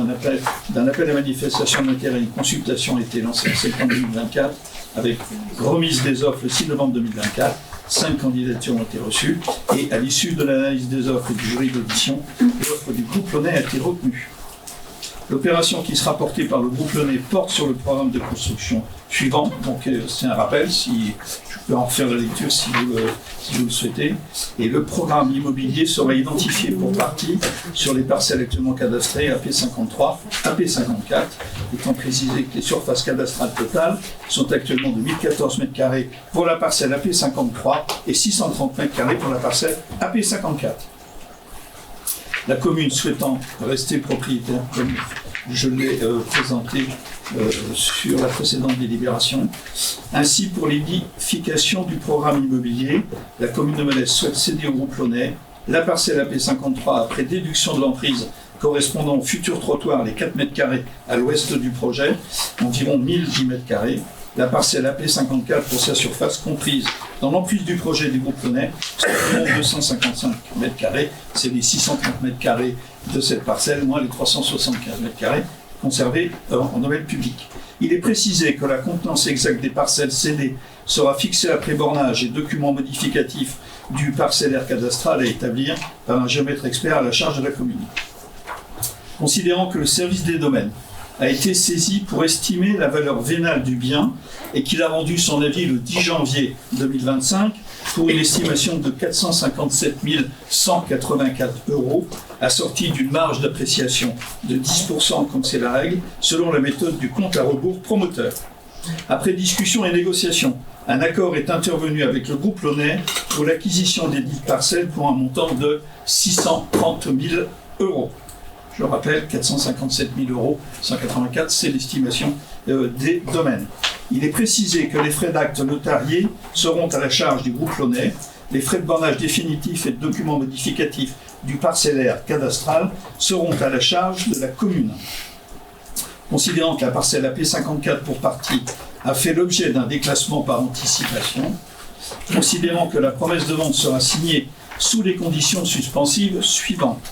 d'un appel à manifestation d'intérêt, une consultation a été lancée en septembre 2024 avec remise des offres le 6 novembre 2024. 5 candidatures ont été reçues et à l'issue de l'analyse des offres et du jury d'audition, l'offre du groupe Launay a été retenue. L'opération qui sera portée par le groupe Launay porte sur le programme de construction suivant. Donc c'est un rappel, si je peux en refaire la lecture si vous le souhaitez. Et le programme immobilier sera identifié pour partie sur les parcelles actuellement cadastrées AP53, AP54, étant précisé que les surfaces cadastrales totales sont actuellement de 1014 m² pour la parcelle AP53 et 630 m² pour la parcelle AP54. La commune souhaitant rester propriétaire, comme je l'ai présenté sur la précédente délibération. Ainsi, pour l'édification du programme immobilier, la commune de Melesse souhaite céder au groupe Launay la parcelle AP53 après déduction de l'emprise correspondant au futur trottoir, les 4 m² à l'ouest du projet, environ 1010 m². La parcelle AP54 pour sa surface comprise dans l'emprise du projet du groupe Launay, c'est 255 m², c'est les 630 m² de cette parcelle, moins les 375 m² conservés en domaine public. Il est précisé que la contenance exacte des parcelles cédées sera fixée après bornage et documents modificatifs du parcellaire cadastral à établir par un géomètre expert à la charge de la commune. Considérant que le service des domaines a été saisi pour estimer la valeur vénale du bien et qu'il a rendu son avis le 10 janvier 2025 pour une estimation de 457 184 €, assortie d'une marge d'appréciation de 10% comme c'est la règle, selon la méthode du compte à rebours promoteur. Après discussion et négociation, un accord est intervenu avec le groupe Launay pour l'acquisition des dites parcelles pour un montant de 630 000 €. Je le rappelle, 457 000 184, c'est l'estimation des domaines. Il est précisé que les frais d'actes notariés seront à la charge du groupe Launay. Les frais de bornage définitifs et de documents modificatifs du parcellaire cadastral seront à la charge de la commune. Considérant que la parcelle AP54 pour partie a fait l'objet d'un déclassement par anticipation, considérant que la promesse de vente sera signée sous les conditions suspensives suivantes: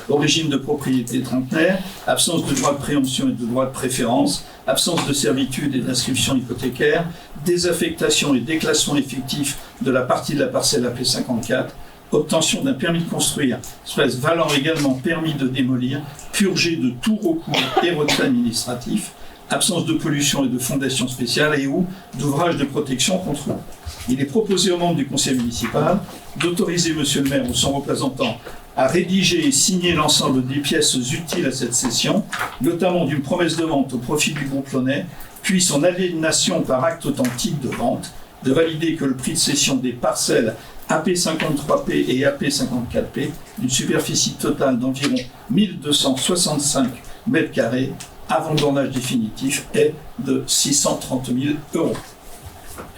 origine de propriété trentenaire, absence de droit de préemption et de droit de préférence, absence de servitude et d'inscription hypothécaire, désaffectation et déclassement effectif de la partie de la parcelle AP54, obtention d'un permis de construire, espèce valant également permis de démolir, purgé de tout recours et retrait administratif, absence de pollution et de fondation spéciale et ou d'ouvrage de protection contre l'eau. Il est proposé aux membres du conseil municipal d'autoriser Monsieur le maire ou son représentant à rédiger et signer l'ensemble des pièces utiles à cette cession, notamment d'une promesse de vente au profit du groupe lyonnais, puis son aliénation par acte authentique de vente, de valider que le prix de cession des parcelles AP53P et AP54P, d'une superficie totale d'environ 1265 mètres carrés, avant bornage définitif, est de 630 000 €.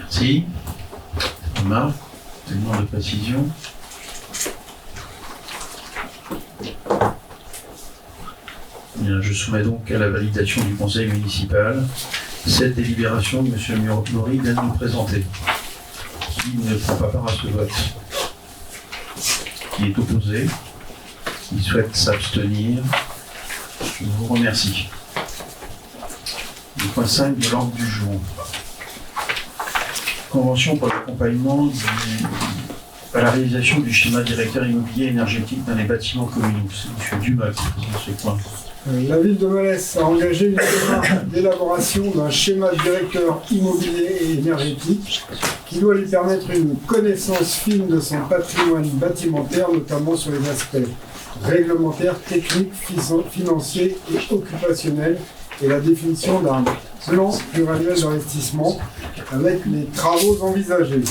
Merci. Marc, demande de précision. Bien, je soumets donc à la validation du conseil municipal cette délibération que M. Maury vient de nous présenter. Qui ne prend pas part à ce vote? Qui est opposé? Qui souhaite s'abstenir? Je vous remercie. Le point 5 de l'ordre du jour. Convention pour l'accompagnement à la réalisation du schéma directeur immobilier énergétique dans les bâtiments communaux. C'est M. Dumas qui présente ce point.
La ville de Valès a engagé une démarche d'élaboration d'un schéma directeur immobilier et énergétique qui doit lui permettre une connaissance fine de son patrimoine bâtimentaire, notamment sur les aspects réglementaires, techniques, financiers et occupationnels, et la définition d'un plan pluriannuel d'investissement avec les travaux envisagés.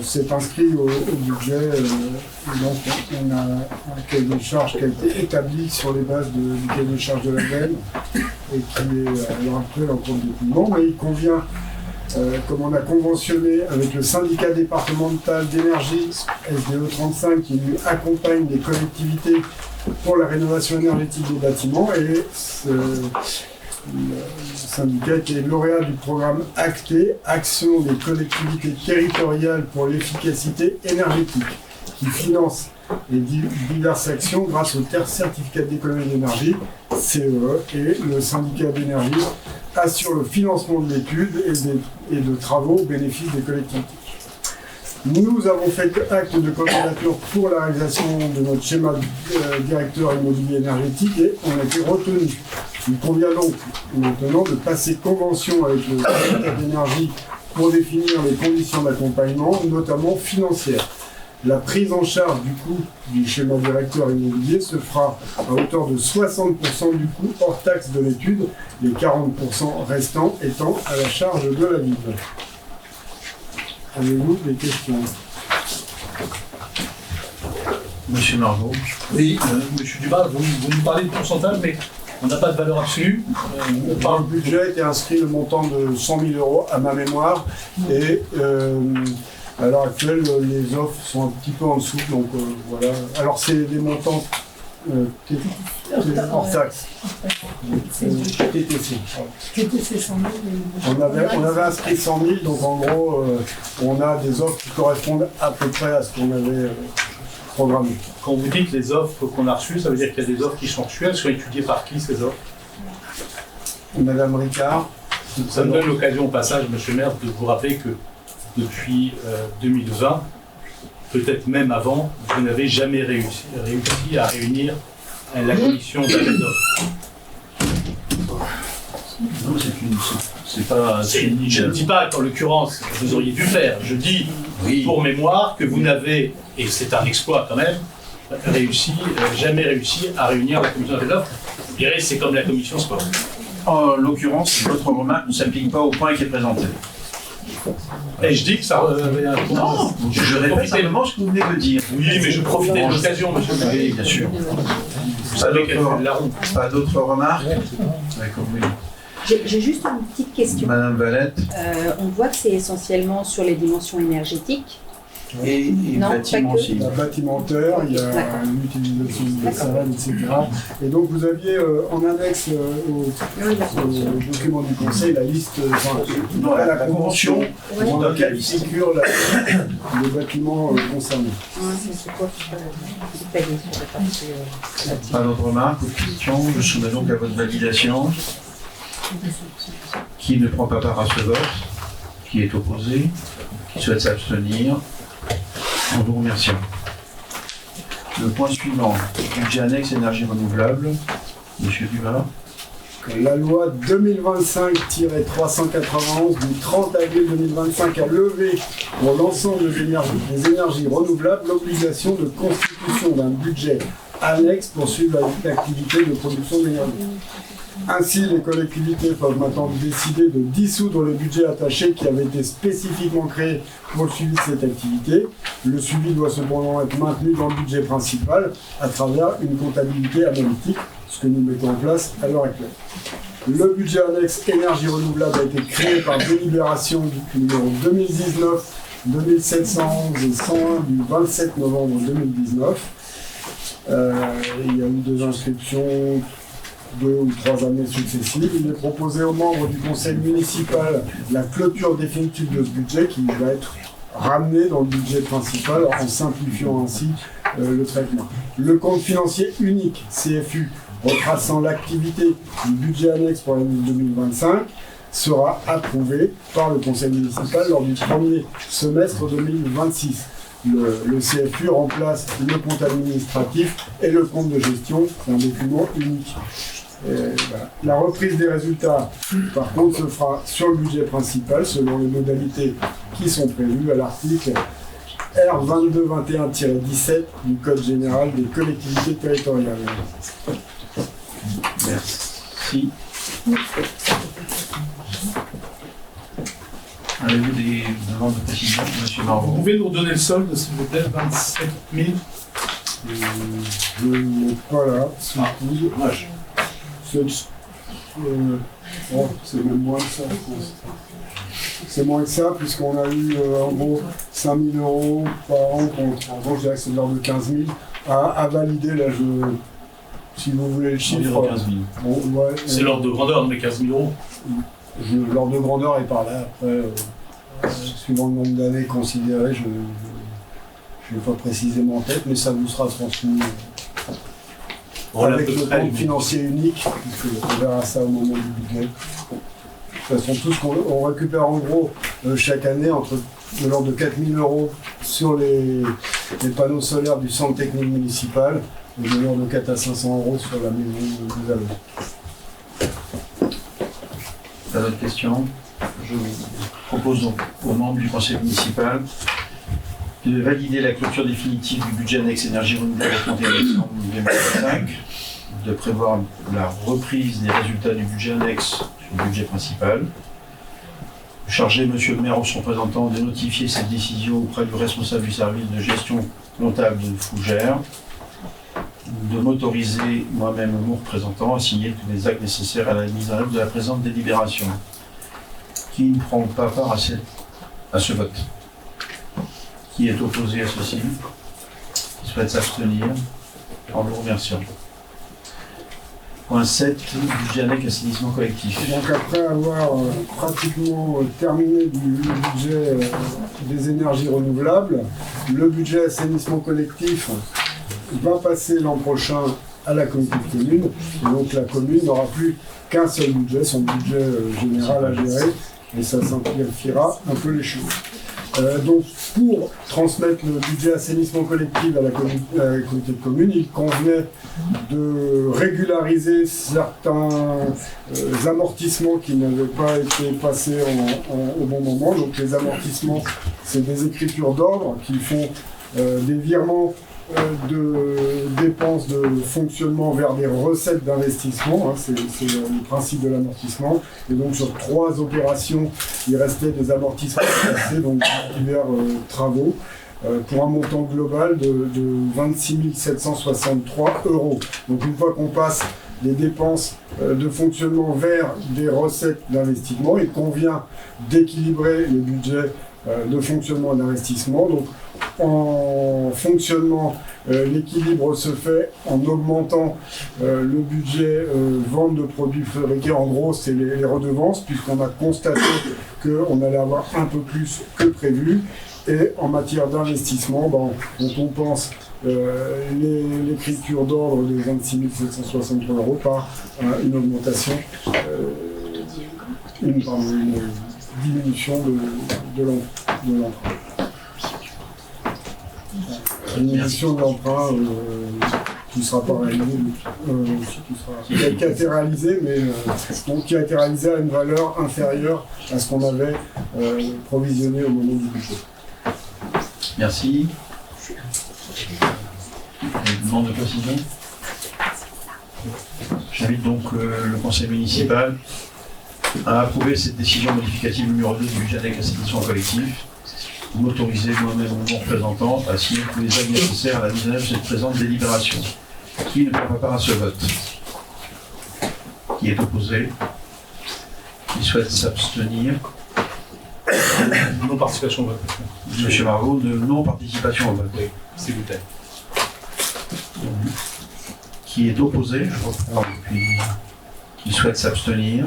C'est inscrit au budget, donc on a un cahier des charges qui a été établi sur les bases du cahier des charges de la BEM et qui est à l'heure actuelle en cours de dépouillement, mais il convient, comme on a conventionné avec le syndicat départemental d'énergie SDE 35 qui lui accompagne les collectivités pour la rénovation énergétique des bâtiments, et le syndicat qui est lauréat du programme ACTE, Action des collectivités territoriales pour l'efficacité énergétique, qui finance les diverses actions grâce au certificat d'économie d'énergie, CEE, et le syndicat d'énergie assure le financement de l'étude et de travaux au bénéfice des collectivités. Nous avons fait acte de candidature pour la réalisation de notre schéma directeur immobilier énergétique et on a été retenu. Il convient donc maintenant de passer convention avec le syndicat d'énergie pour définir les conditions d'accompagnement, notamment financières. La prise en charge du coût du schéma directeur immobilier se fera à hauteur de 60% du coût hors taxe de l'étude, les 40% restants étant à la charge de la ville. Avez-vous des questions?
Monsieur Margot.
Oui, Monsieur Dumas, vous nous parlez de pourcentage, mais on n'a pas de valeur absolue.
Dans le budget était inscrit le montant de 100 000 € à ma mémoire, et à l'heure actuelle, les offres sont un petit peu en dessous, donc voilà. Alors c'est des montants hors taxe. TTC.
TTC 100 000.
On avait inscrit 100 000, donc en gros, on a des offres qui correspondent à peu près à ce qu'on avait programmé.
Quand vous dites les offres qu'on a reçues, ça veut dire qu'il y a des offres qui sont reçues. Elles sont étudiées par qui, ces offres?
Madame Ricard.
Ça me donne l'occasion au passage, Monsieur le maire, de vous rappeler que depuis 2020, peut-être même avant, vous n'avez jamais réussi à réunir la commission d'appel d'offres.
Non, c'est pas.
Je ne dis pas qu'en l'occurrence, vous auriez dû faire. Je dis, pour mémoire, que vous n'avez, et c'est un exploit quand même, jamais réussi à réunir la commission d'appel d'offres. Vous direz, c'est comme la commission sport.
En l'occurrence, votre remarque ne s'applique pas au point qui est présenté.
Et je dis que ça avait un point.
Non, je répète simplement ce que vous venez de dire.
Oui, mais je profitais de l'occasion, monsieur le maire.
Oui, bien sûr.
Vous savez qu'elle fait de la ronde.
Pas d'autres remarques? D'accord, oui.
J'ai juste une petite question.
Madame Valette.
On voit que c'est essentiellement sur les dimensions énergétiques.
Et
Non,
bâtiment
pas que.
aussi.
Il y a bâtimentaire, il y a l'utilisation des salades, etc. Et donc vous aviez en annexe au document du conseil la liste,
Non, la convention
dans
donne la
laquelle
liste.
figure les bâtiments concernés.
C'est quoi détaillé sur la partie
Pas d'autres remarques ou questions? Je soumets donc à votre validation. Qui ne prend pas part à ce vote? Qui est opposé? Qui souhaite s'abstenir? En vous remerciant. Le point suivant, budget annexe énergie renouvelable. Monsieur Dumas.
que la loi 2025-391 du 30 avril 2025 a levé pour l'ensemble des énergies renouvelables l'obligation de constitution d'un budget annexe pour suivre l'activité de production d'énergie. Ainsi, les collectivités peuvent maintenant décider de dissoudre le budget attaché qui avait été spécifiquement créé pour le suivi de cette activité. Le suivi doit cependant être maintenu dans le budget principal à travers une comptabilité analytique, ce que nous mettons en place à l'heure actuelle. Le budget annexe énergie renouvelable a été créé par délibération numéro 2019-2711 et 101 du 27 novembre 2019. Il y a eu 2 inscriptions, 2 ou 3 années successives. Il est proposé aux membres du conseil municipal la clôture définitive de ce budget qui va être ramené dans le budget principal en simplifiant ainsi le traitement. Le compte financier unique, CFU, retraçant l'activité du budget annexe pour l'année 2025, sera approuvé par le conseil municipal lors du premier semestre 2026. Le CFU remplace le compte administratif et le compte de gestion d'un document unique. Voilà. La reprise des résultats, par contre, se fera sur le budget principal selon les modalités qui sont prévues à l'article R2221-17 du Code général des collectivités territoriales.
Merci. Avez-vous des demandes de précision, M.
Vous
Marvaux?
pouvez nous redonner le solde, s'il vous plaît, 27 000.
Je n'ai pas là, sous le coude.
Dommage.
C'est même moins que ça, je pense. C'est moins que ça, puisqu'on a eu en gros 5 000 € par an, contre, en gros, je dirais que c'est de l'ordre de 15 000 à valider. Là, si vous voulez le chiffre.
Environ 15 000.
Bon, ouais,
C'est l'ordre de grandeur, mais 15 000 €.
L'ordre de grandeur est par là. Après, suivant le nombre d'années considérées, je n'ai pas précisément en tête, mais ça vous sera transmis. Avec le compte financier unique, puisqu'on verra ça au moment du budget. De toute façon, tout ce qu'on récupère en gros chaque année, entre de l'ordre de 4 000 € sur les panneaux solaires du centre technique municipal, et de l'ordre de 4 à 500 € sur la maison de Vallée.
Pas d'autres questions? Je vous propose donc aux membres du conseil municipal de valider la clôture définitive du budget annexe énergie renouvelable au 31 décembre 2025, de prévoir la reprise des résultats du budget annexe sur le budget principal, de charger M. le maire ou son représentant de notifier cette décision auprès du responsable du service de gestion comptable de Fougères, de m'autoriser moi-même ou mon représentant à signer tous les actes nécessaires à la mise en œuvre de la présente délibération. Qui ne prend pas part à ce vote? Qui est opposé à ceci? Qui souhaite s'abstenir? En vous remerciant. Point 7, budget annexe assainissement collectif.
Donc après avoir pratiquement terminé du budget des énergies renouvelables, le budget assainissement collectif va passer l'an prochain à la communauté de communes. Et donc la commune n'aura plus qu'un seul budget, son budget général à gérer, et ça simplifiera un peu les choses. Donc pour transmettre le budget assainissement collectif à la communauté de communes, il convenait de régulariser certains amortissements qui n'avaient pas été passés au bon moment. Donc les amortissements, c'est des écritures d'ordre qui font des virements de dépenses de fonctionnement vers des recettes d'investissement, hein, c'est le principe de l'amortissement. Et donc sur 3 opérations, il restait des amortissements passés, donc divers travaux, pour un montant global de 26 763 €. Donc une fois qu'on passe des dépenses de fonctionnement vers des recettes d'investissement, il convient d'équilibrer les budgets de fonctionnement et d'investissement. Donc en fonctionnement, l'équilibre se fait en augmentant le budget vente de produits fabriqués. En gros, c'est les redevances, puisqu'on a constaté qu'on allait avoir un peu plus que prévu. Et en matière d'investissement, on compense l'écriture d'ordre des 26 763 € par une augmentation, une diminution de l'emprunt. Une diminution de l'emprunt qui qui ne sera pas réalisé, qui a été réalisé, mais donc qui a été réalisé à une valeur inférieure à ce qu'on avait provisionné au moment du budget.
Merci. Une demande de précision. J'invite donc le conseil municipal à approuver cette décision modificative numéro 2 du budget avec assignation collectif. M'autoriser moi-même ou mon représentant à signer tous les actes nécessaires à la mise en œuvre de cette présente délibération. Qui ne prend pas part à ce vote? Qui est opposé? Qui souhaite s'abstenir?
Non-participation au vote.
Monsieur Margot, de non-participation au vote.
Oui, s'il vous plaît.
Qui est opposé? Je reprends depuis. Qui souhaite s'abstenir?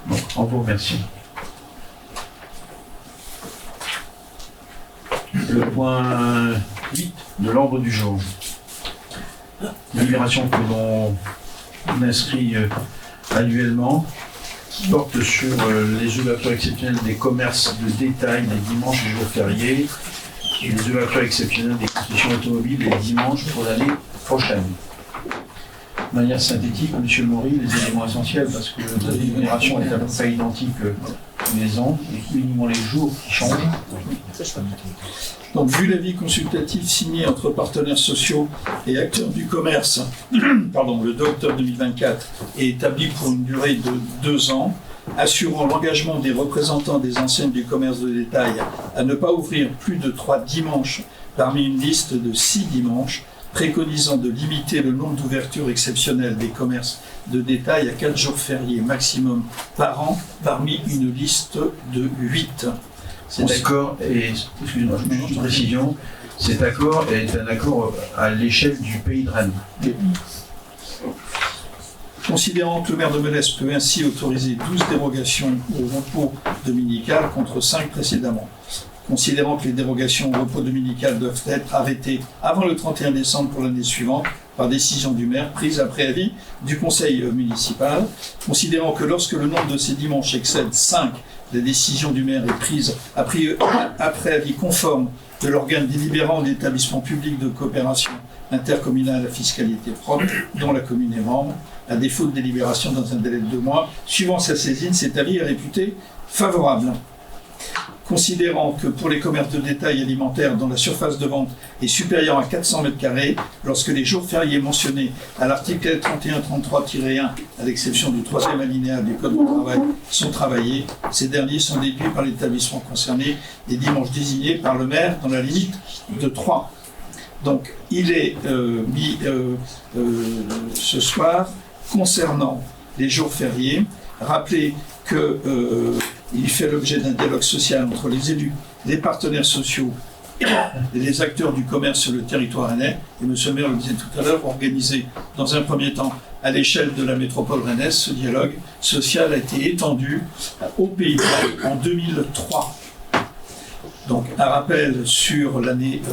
Donc, on vous remercie. Le point 8 de l'ordre du jour. Délibération que l'on inscrit annuellement, qui porte sur les ouvertures exceptionnelles des commerces de détail les dimanches et jours fériés et les ouvertures exceptionnelles des concessions automobiles les dimanches pour l'année prochaine. De manière synthétique, Monsieur le Maury, les éléments essentiels, parce que la dénumération est à peu près identique tous les ans, et uniquement les jours qui changent.
Donc, vu l'avis consultatif signé entre partenaires sociaux et acteurs du commerce, le 2 octobre 2024, et établi pour une durée de 2 ans, assurant l'engagement des représentants des enseignes du commerce de détail à ne pas ouvrir plus de 3 dimanches parmi une liste de 6 dimanches, préconisant de limiter le nombre d'ouvertures exceptionnelles des commerces de détail à 4 jours fériés maximum par an parmi une liste de 8.
Cet accord est, excusez-moi, je change de précision, cet accord est un accord à l'échelle du pays de Rennes.
Considérant que le maire de Melesse peut ainsi autoriser 12 dérogations au repos dominical contre 5 précédemment. Considérant que les dérogations au repos dominical doivent être arrêtées avant le 31 décembre pour l'année suivante, par décision du maire, prise après avis du conseil municipal. Considérant que lorsque le nombre de ces dimanches excède 5, la décision du maire est prise après avis conforme de l'organe délibérant de l'établissement public de coopération intercommunale à fiscalité propre, dont la commune est membre, à défaut de délibération dans un délai de 2 mois, suivant sa saisine, cet avis est réputé favorable. Considérant que pour les commerces de détail alimentaires dont la surface de vente est supérieure à 400 m², lorsque les jours fériés mentionnés à l'article 3133-1, à l'exception du 3e alinéa du Code du travail, sont travaillés, ces derniers sont déduits par l'établissement concerné des dimanches désignés par le maire dans la limite de 3. Donc, il est mis ce soir, concernant les jours fériés, rappeler que il fait l'objet d'un dialogue social entre les élus, les partenaires sociaux et les acteurs du commerce sur le territoire rennais. Et M. le maire le disait tout à l'heure, organisé dans un premier temps à l'échelle de la métropole rennaise, ce dialogue social a été étendu au Pays de Rennes en 2003. Donc un rappel sur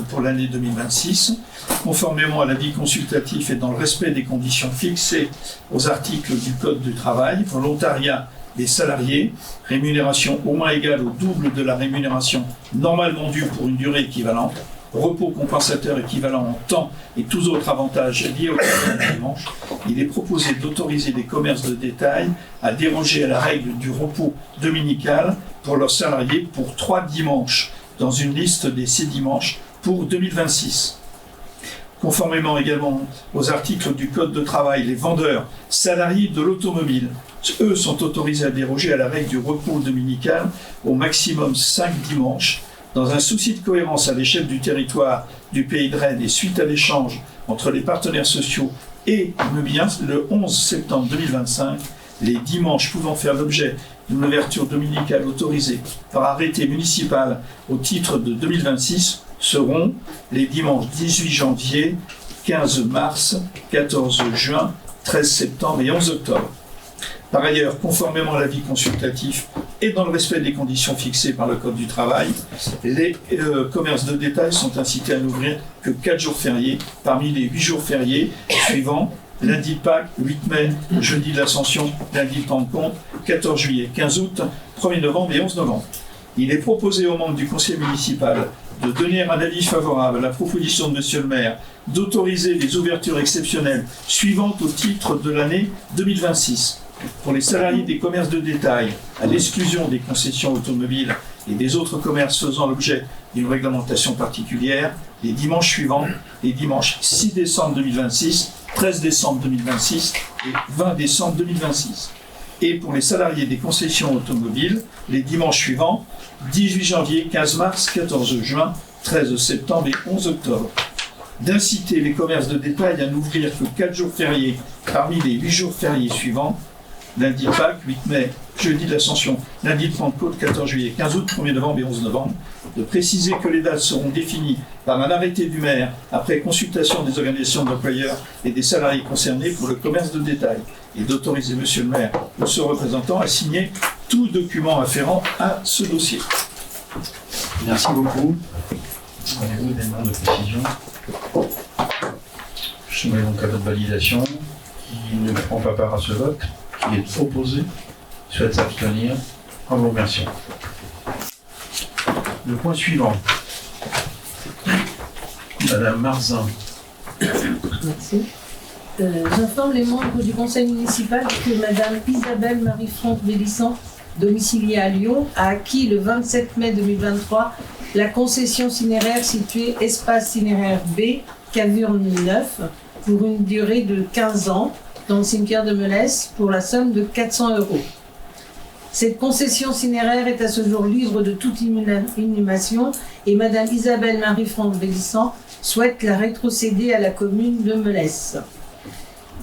pour l'année 2026, conformément à l'avis consultatif et dans le respect des conditions fixées aux articles du Code du travail, volontariat des salariés, rémunération au moins égale au double de la rémunération normalement due pour une durée équivalente, repos compensateur équivalent en temps et tous autres avantages liés au travail du dimanche, il est proposé d'autoriser les commerces de détail à déroger à la règle du repos dominical pour leurs salariés pour 3 dimanches dans une liste des 6 dimanches pour 2026. Conformément également aux articles du Code de travail, les vendeurs salariés de l'automobile, eux, sont autorisés à déroger à la règle du repos dominical au maximum 5 dimanches. Dans un souci de cohérence à l'échelle du territoire du Pays de Rennes et suite à l'échange entre les partenaires sociaux et le 11 septembre 2025, les dimanches pouvant faire l'objet d'une ouverture dominicale autorisée par arrêté municipal au titre de 2026 seront les dimanches 18 janvier, 15 mars, 14 juin, 13 septembre et 11 octobre. Par ailleurs, conformément à l'avis consultatif et dans le respect des conditions fixées par le Code du travail, les commerces de détail sont incités à n'ouvrir que 4 jours fériés parmi les 8 jours fériés suivants: lundi de Pâques, 8 mai, jeudi de l'Ascension, lundi de Pentecôte, 14 juillet, 15 août, 1er novembre et 11 novembre. Il est proposé aux membres du conseil municipal de donner un avis favorable à la proposition de Monsieur le maire d'autoriser les ouvertures exceptionnelles suivantes au titre de l'année 2026 pour les salariés des commerces de détail, à l'exclusion des concessions automobiles et des autres commerces faisant l'objet d'une réglementation particulière, les dimanches suivants, les dimanches 6 décembre 2026, 13 décembre 2026 et 20 décembre 2026. Et pour les salariés des concessions automobiles, les dimanches suivants, 18 janvier, 15 mars, 14 juin, 13 septembre et 11 octobre. D'inciter les commerces de détail à n'ouvrir que 4 jours fériés parmi les 8 jours fériés suivants, lundi de Pâques, 8 mai, jeudi de l'Ascension, lundi de Pentecôte, 14 juillet, 15 août, 1er novembre et 11 novembre, de préciser que les dates seront définies par un arrêté du maire après consultation des organisations d'employeurs et des salariés concernés pour le commerce de détail, et d'autoriser Monsieur le maire ou son représentant à signer tout document afférent à ce dossier.
Merci beaucoup. Avez-vous des demandes de précision? Je soumets donc à votre validation. Qui ne prend pas part à ce vote, qui est opposé, souhaite s'abstenir, en vous remerciant. Le point suivant. Madame Marzin.
Merci. J'informe les membres du conseil municipal que Madame Isabelle Marie-France Bélissan, domiciliée à Lyon, a acquis le 27 mai 2023 la concession cinéraire située espace cinéraire B, Cavurne 9, pour une durée de 15 ans dans le cimetière de Melesse pour la somme de 400 €. Cette concession cinéraire est à ce jour libre de toute inhumation et Madame Isabelle Marie-France Bélissan souhaite la rétrocéder à la commune de Melesse.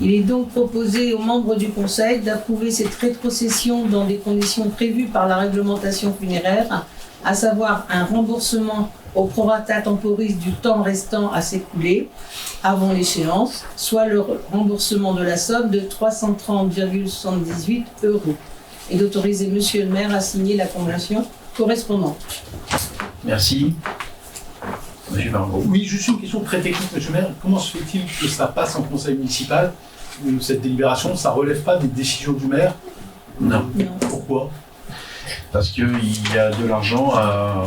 Il est donc proposé aux membres du conseil d'approuver cette rétrocession dans des conditions prévues par la réglementation funéraire, à savoir un remboursement au prorata temporis du temps restant à s'écouler avant l'échéance, soit le remboursement de la somme de 330,78 €, et d'autoriser Monsieur le maire à signer la convention correspondante.
Merci. Monsieur Margot.
Oui, juste une question très technique, Monsieur le maire. Comment se fait-il que ça passe en conseil municipal, cette délibération, ça ne relève pas des décisions du maire?
Non.
Pourquoi?
Parce qu'il y a de l'argent à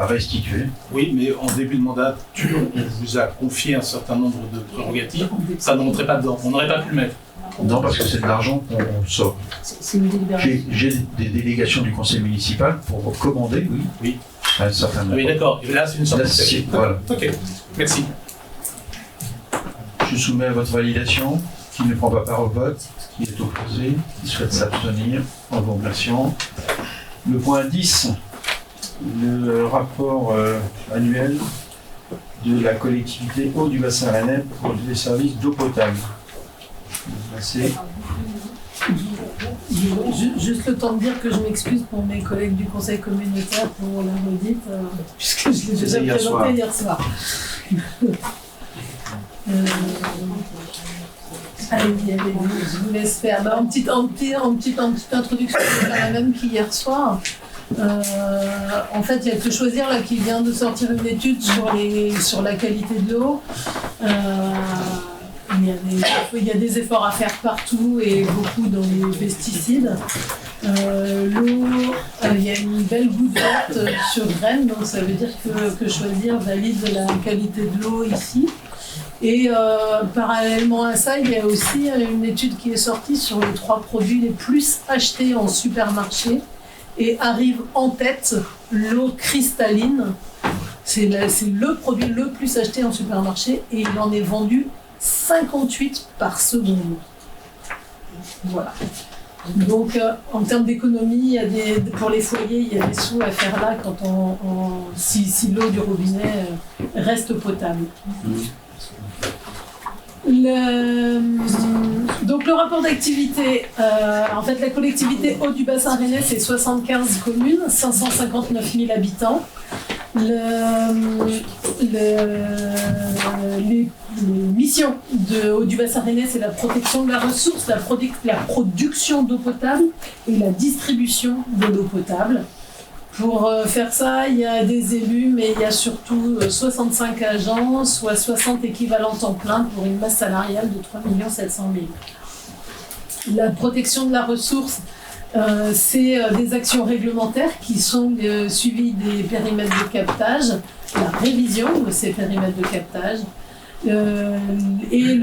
restituer.
Oui, mais en début de mandature, on vous a confié un certain nombre de prérogatives. Ça ne rentrait pas dedans. On n'aurait pas pu le mettre.
Non, parce que c'est de l'argent qu'on sort.
C'est une délibération.
J'ai des délégations du conseil municipal pour commander, oui, à un certain nombre.
Oui, d'accord. Et là, c'est une sorte
Là,
de...
voilà.
Ok, merci.
Je soumets à votre validation. Qui ne prend pas part au vote, qui est opposé, qui souhaite s'abstenir, en vous remerciant. Le point 10, le rapport annuel de la collectivité eau du bassin rennais pour les services d'eau potable. Merci.
Juste le temps de dire que je m'excuse pour mes collègues du conseil communautaire pour la redite, puisque je l'ai déjà présenté hier soir. Allez-y, je vous laisse faire. En petite introduction, c'est la même qu'hier soir. En fait, il y a Que Choisir là, qui vient de sortir une étude sur la qualité de l'eau. Il y a des efforts à faire partout et beaucoup dans les pesticides. L'eau, il y a une belle goutte verte sur graines, donc ça veut dire que Choisir valide la qualité de l'eau ici. Et parallèlement à ça, il y a aussi une étude qui est sortie sur les 3 produits les plus achetés en supermarché et arrive en tête l'eau cristalline. C'est le produit le plus acheté en supermarché et il en est vendu 58 par seconde. Voilà. Donc en termes d'économie, pour les foyers, il y a des sous à faire là quand si l'eau du robinet reste potable. Donc le rapport d'activité, en fait la collectivité eau du bassin rennais c'est 75 communes, 559 000 habitants. Les missions de eau du bassin rennais c'est la protection de la ressource, la production d'eau potable et la distribution de l'eau potable. Pour faire ça, il y a des élus, mais il y a surtout 65 agents, soit 60 équivalents temps plein pour une masse salariale de 3 700 000. La protection de la ressource, C'est des actions réglementaires qui sont suivies des périmètres de captage, la révision de ces périmètres de captage, et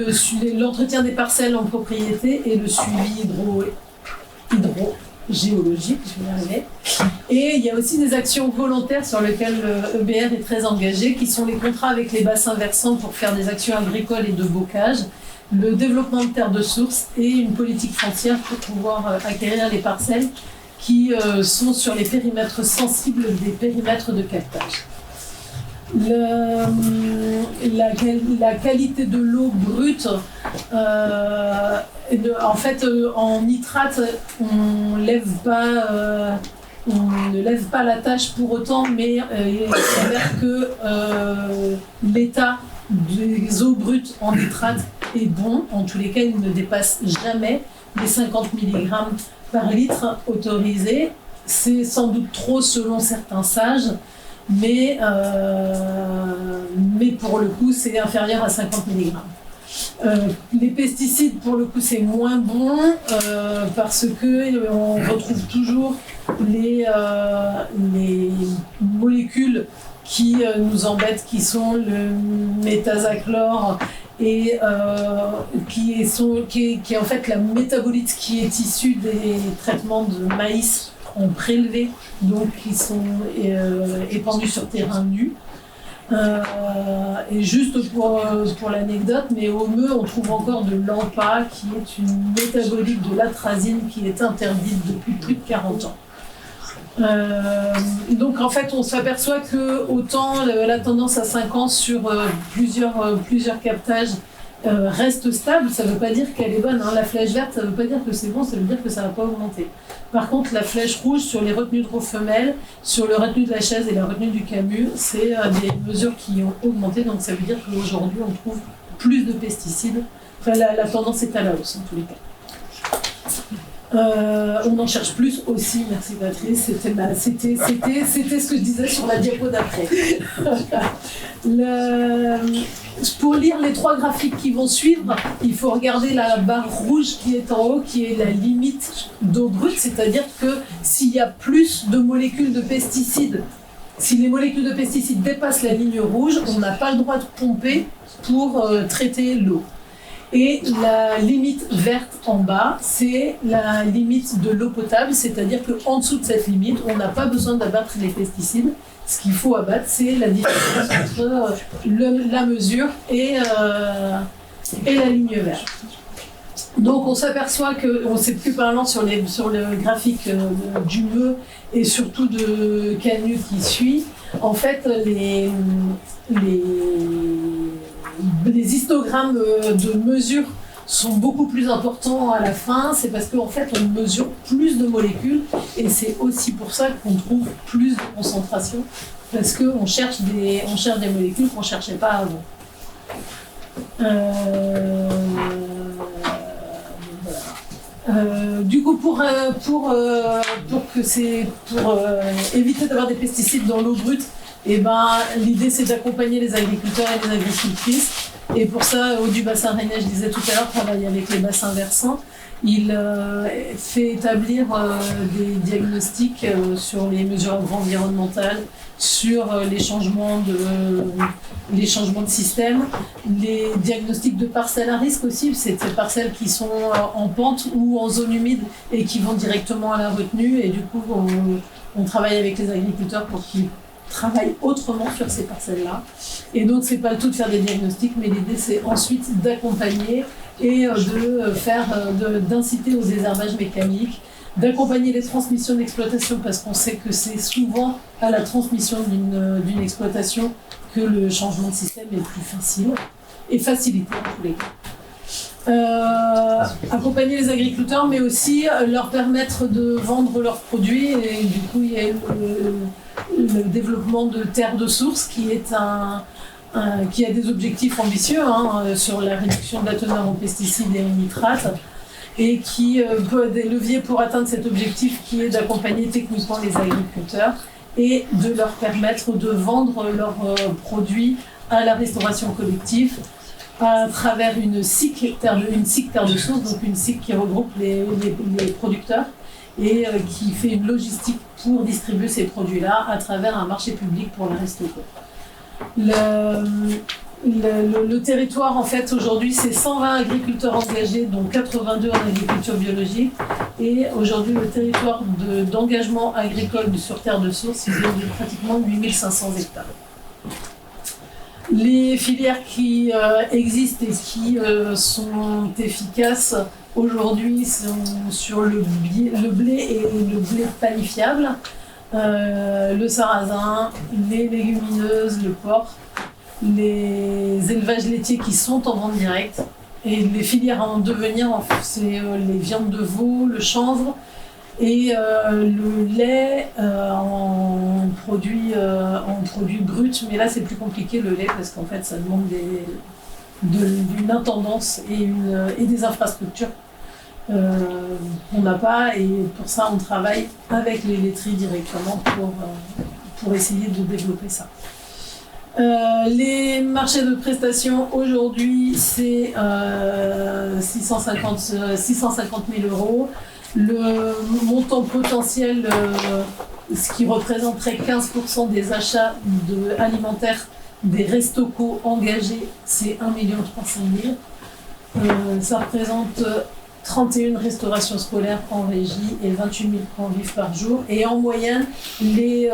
l'entretien des parcelles en propriété et le suivi hydrogéologique, je vais y arriver. Et il y a aussi des actions volontaires sur lesquelles EBR est très engagé, qui sont les contrats avec les bassins versants pour faire des actions agricoles et de bocage, le développement de terres de source et une politique foncière pour pouvoir acquérir les parcelles qui sont sur les périmètres sensibles des périmètres de captage. La qualité de l'eau brute, en fait, en nitrate, on ne lève pas la tâche pour autant, mais il s'avère que l'état des eaux brutes en nitrate est bon. En tous les cas, il ne dépasse jamais les 50 mg par litre autorisés. C'est sans doute trop selon certains sages, mais pour le coup, c'est inférieur à 50 mg. Les pesticides, pour le coup, c'est moins bon parce que on retrouve toujours les molécules qui nous embêtent, qui sont le méthazachlore et qui est en fait la métabolite qui est issue des traitements de maïs en prélevé, donc qui sont épandus sur terrain nu. Et juste pour l'anecdote, mais au Meux, on trouve encore de l'AMPA, qui est une métabolite de l'atrazine qui est interdite depuis plus de 40 ans. Donc en fait, on s'aperçoit que autant la tendance à 5 ans sur plusieurs captages reste stable, ça ne veut pas dire qu'elle est bonne. Hein. La flèche verte, ça ne veut pas dire que c'est bon, ça veut dire que ça ne va pas augmenter. Par contre, la flèche rouge sur les retenues de gros femelles, sur le retenu de la chaise et la retenue du camus, c'est des mesures qui ont augmenté. Donc ça veut dire qu'aujourd'hui, on trouve plus de pesticides. Enfin, la tendance est à la hausse en tous les cas. On en cherche plus aussi, merci Patrice, c'était ce que je disais sur la diapo d'après. Pour lire les 3 graphiques qui vont suivre, il faut regarder la barre rouge qui est en haut, qui est la limite d'eau brute, c'est-à-dire que s'il y a plus de molécules de pesticides, si les molécules de pesticides dépassent la ligne rouge, on n'a pas le droit de pomper pour traiter l'eau. Et la limite verte en bas, c'est la limite de l'eau potable, c'est-à-dire qu'en dessous de cette limite, on n'a pas besoin d'abattre les pesticides. Ce qu'il faut abattre, c'est la différence entre la mesure et la ligne verte. Donc on s'aperçoit que, c'est plus parlant sur le graphique du Meux et surtout de Canu qui suit, en fait les histogrammes de mesure sont beaucoup plus importants à la fin, c'est parce qu'en fait on mesure plus de molécules et c'est aussi pour ça qu'on trouve plus de concentration, parce qu'on cherche des molécules qu'on ne cherchait pas avant. Du coup, pour éviter d'avoir des pesticides dans l'eau brute, l'idée c'est d'accompagner les agriculteurs et les agricultrices. Et pour ça, au du bassin rennais, je disais tout à l'heure, travaille avec les bassins versants. Il fait établir des diagnostics sur les mesures agroenvironnementales, sur les changements de système, les diagnostics de parcelles à risque aussi, c'est ces parcelles qui sont en pente ou en zone humide et qui vont directement à la retenue. Et du coup, on travaille avec les agriculteurs pour qu'ils travaillent autrement sur ces parcelles-là. Et donc, c'est pas le tout de faire des diagnostics, mais l'idée, c'est ensuite d'accompagner et d'inciter au désherbage mécanique, d'accompagner les transmissions d'exploitation, parce qu'on sait que c'est souvent à la transmission d'une exploitation que le changement de système est plus facile et facilité en tous les cas. Accompagner les agriculteurs, mais aussi leur permettre de vendre leurs produits. Et du coup, il y a le développement de terres de source qui a des objectifs ambitieux sur la réduction de la teneur en pesticides et en nitrates, et qui peut être des leviers pour atteindre cet objectif qui est d'accompagner techniquement les agriculteurs et de leur permettre de vendre leurs produits à la restauration collective à travers une SIC terre de source, donc une SIC qui regroupe les producteurs et qui fait une logistique pour distribuer ces produits-là à travers un marché public pour les restos. Le territoire, en fait, aujourd'hui, c'est 120 agriculteurs engagés, dont 82 en agriculture biologique. Et aujourd'hui, le territoire d'engagement agricole sur terre de source, il est de pratiquement 8500 hectares. Les filières qui existent et qui sont efficaces aujourd'hui sont sur le blé et le blé panifiable, le sarrasin, les légumineuses, le porc, les élevages laitiers qui sont en vente directe et les filières en devenir, c'est les viandes de veau, le chanvre et le lait en produits bruts. Mais là, c'est plus compliqué le lait parce qu'en fait, ça demande une intendance et des infrastructures qu'on n'a pas. Et pour ça, on travaille avec les laiteries directement pour essayer de développer ça. Les marchés de prestations aujourd'hui, c'est 650 000 €. Le montant potentiel, ce qui représenterait 15% des achats alimentaires des restos-co engagés, c'est 1 300 000 €. Ça représente 31 restaurations scolaires en régie et 28 000 convives par jour. Et en moyenne, les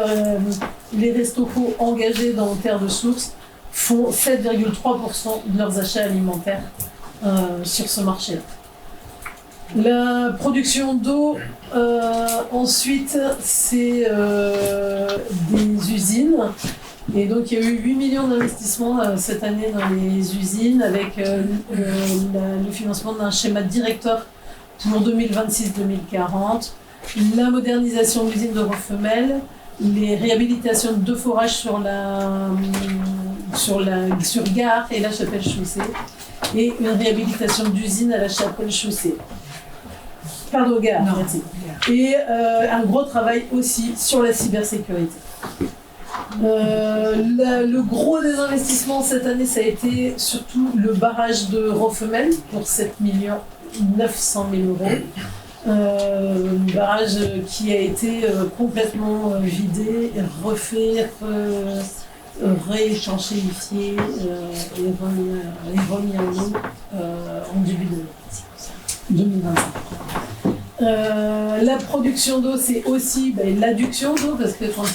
restos-co engagés dans terre de source font 7,3% de leurs achats alimentaires sur ce marché-là. La production d'eau, ensuite, c'est des usines. Et donc, il y a eu 8 millions d'investissements cette année dans les usines avec le financement d'un schéma directeur pour 2026-2040, la modernisation de l'usine de Rofemel, les réhabilitations de 2 forages sur Gare et la Chapelle-Chaussée et une réhabilitation d'usine à la Chapelle-Chaussée. Pardon, Gare, merci. Et un gros travail aussi sur la cybersécurité. Le gros des investissements cette année, ça a été surtout le barrage de Rofemel pour 7 900 000 €. Barrage qui a été complètement vidé, refait, rééchanchéifié et remis en eau en début de 2025. La production d'eau, c'est aussi l'adduction d'eau, parce que quand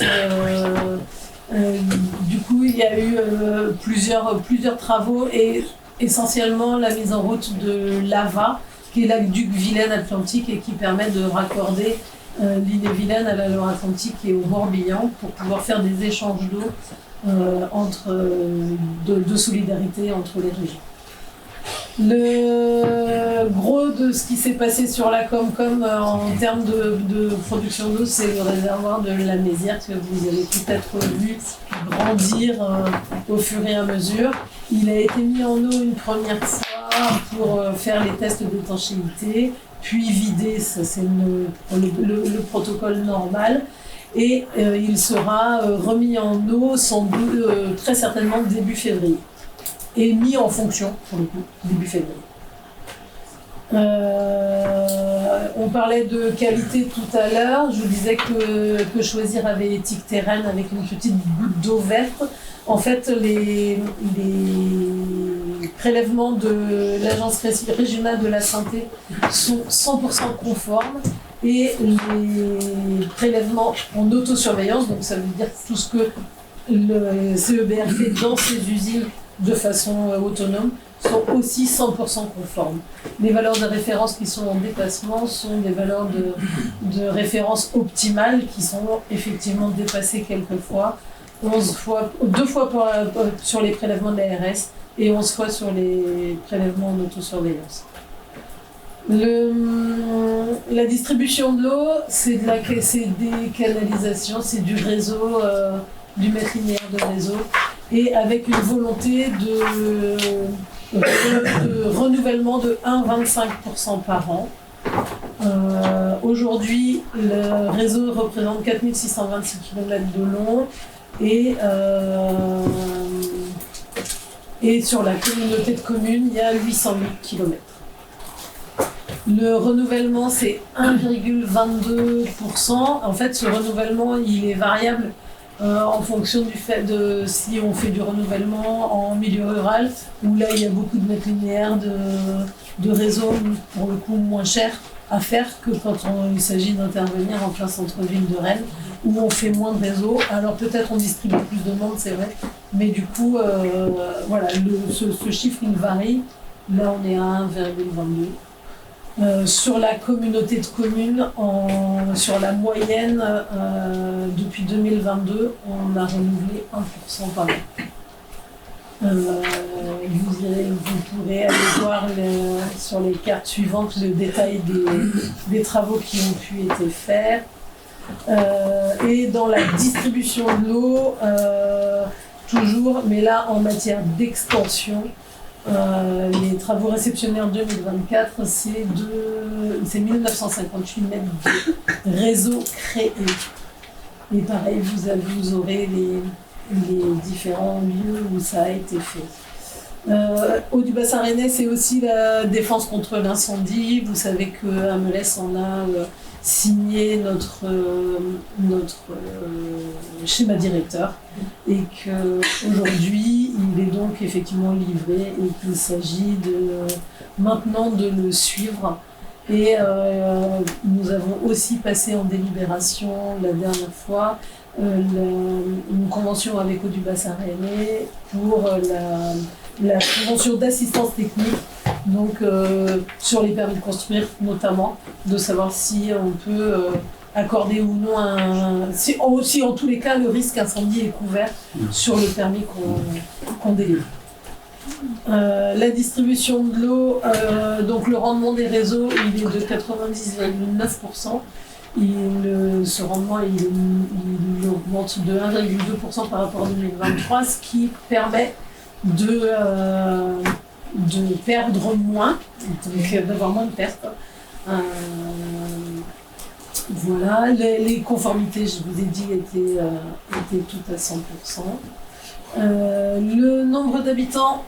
du coup il y a eu plusieurs travaux et essentiellement la mise en route de l'AVA, qui est l'aqueduc Vilaine-Atlantique et qui permet de raccorder l'île-et-Vilaine à la Loire-Atlantique et au Morbihan pour pouvoir faire des échanges d'eau de solidarité entre les régions. Le gros de ce qui s'est passé sur la Comcom en termes de production d'eau, c'est le réservoir de la Mézières que vous avez peut-être vu grandir au fur et à mesure. Il a été mis en eau une première fois pour faire les tests d'étanchéité, puis vidé, ça c'est le protocole normal. Et il sera remis en eau très certainement début février. Et mis en fonction, pour le coup, début février. On parlait de qualité tout à l'heure. Je vous disais que Choisir avait l'éthique terraine avec une petite goutte d'eau verte. En fait, les prélèvements de l'Agence régionale de la santé sont 100% conformes et les prélèvements en autosurveillance, donc ça veut dire tout ce que le CEBR fait dans ses usines de façon autonome, sont aussi 100% conformes. Les valeurs de référence qui sont en dépassement sont des valeurs de référence optimales qui sont effectivement dépassées quelquefois, 2 fois sur les prélèvements de l'ARS et 11 fois sur les prélèvements en autosurveillance. La distribution de l'eau, c'est des canalisations, c'est du réseau, du mètre linéaire de réseau, et avec une volonté de renouvellement de 1,25% par an. Aujourd'hui, le réseau représente 4626 km de long et sur la communauté de communes, il y a 808 km. Le renouvellement, c'est 1,22%. En fait, ce renouvellement, il est variable en fonction du fait de si on fait du renouvellement en milieu rural, où là, il y a beaucoup de mètres linéaires de réseaux, pour le coup, moins cher à faire que quand il s'agit d'intervenir en plein centre-ville de Rennes, où on fait moins de réseaux. Alors peut-être on distribue plus de monde, c'est vrai, mais du coup, voilà, ce chiffre, il varie. Là, on est à 1,22. Sur la communauté de communes, sur la moyenne, depuis 2022, on a renouvelé 1% par an. Vous pourrez aller voir sur les cartes suivantes le détail des travaux qui ont pu être faits. Et dans la distribution de l'eau, toujours, mais là en matière d'extension, les travaux réceptionnaires 2024, c'est 1958 mètres de réseau créé. Et pareil, vous aurez les différents lieux où ça a été fait. Eau du bassin rennais, c'est aussi la défense contre l'incendie. Vous savez qu'à Melès, on a signé notre schéma directeur et qu'aujourd'hui, il est donc effectivement livré et qu'il s'agit maintenant de le suivre. Et nous avons aussi passé en délibération la dernière fois une convention avec Eau du bassin rennais pour la convention d'assistance technique, donc sur les permis de construire notamment, de savoir si on peut accorder ou non si en tous les cas le risque incendie est couvert sur le permis qu'on délivre. La distribution de l'eau, donc le rendement des réseaux, il est de 90,9%. Ce rendement il augmente de 1,2% par rapport à 2023, ce qui permet de perdre moins, donc d'avoir moins de pertes. Voilà, les conformités, je vous ai dit, étaient toutes à 100%. Le nombre d'habitants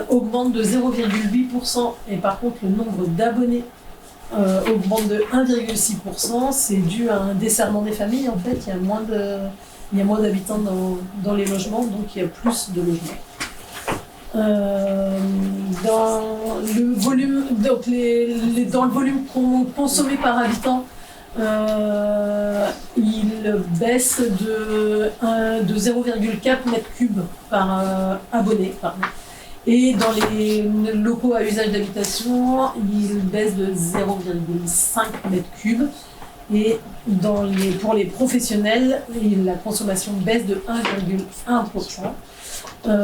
augmente de 0,8% et par contre le nombre d'abonnés augmente de 1,6%. C'est dû à un desserrement des familles. En fait, il y a moins d'habitants dans les logements, donc il y a plus de logements. Dans le volume, donc dans le volume consommé par habitant, il baisse de 0,4 m3 par abonné. Et dans les locaux à usage d'habitation, il baisse de 0,5 m3. Et pour les professionnels, la consommation baisse de 1,1%.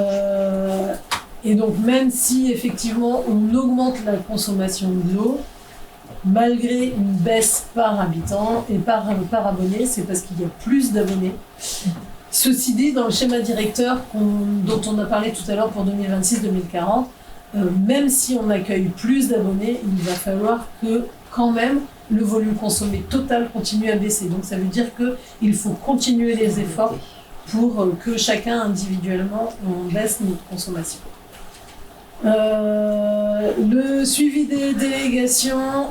Et donc même si effectivement on augmente la consommation de l'eau, malgré une baisse par habitant et par abonné, c'est parce qu'il y a plus d'abonnés. Ceci dit, dans le schéma directeur dont on a parlé tout à l'heure pour 2026-2040, même si on accueille plus d'abonnés, il va falloir que quand même le volume consommé total continue à baisser. Donc ça veut dire qu'il faut continuer les efforts pour que chacun individuellement on baisse notre consommation. Le suivi des délégations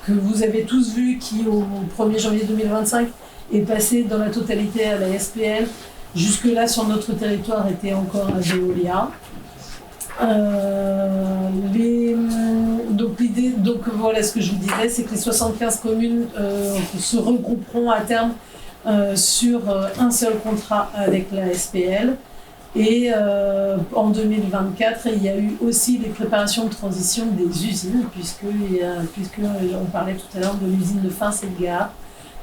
que vous avez tous vu, qui au 1er janvier 2025 est passé dans la totalité à la SPL, jusque-là sur notre territoire était encore à Veolia. Donc voilà, ce que je vous disais, c'est que les 75 communes se regrouperont à terme sur un seul contrat avec la SPL. Et en 2024, il y a eu aussi des préparations de transition des usines, puisque on parlait tout à l'heure de l'usine de Fins et de Gare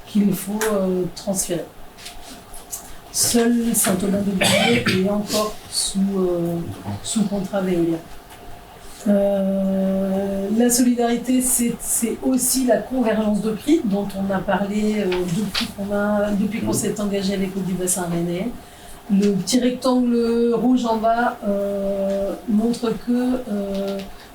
qu'il faut transférer. Seul Saint-Aubin-de-Bugey est encore sous contrat Veolia. La solidarité, c'est aussi la convergence de prix dont on a parlé depuis qu'on s'est engagé avec Eau du bassin rennais. Le petit rectangle rouge en bas montre que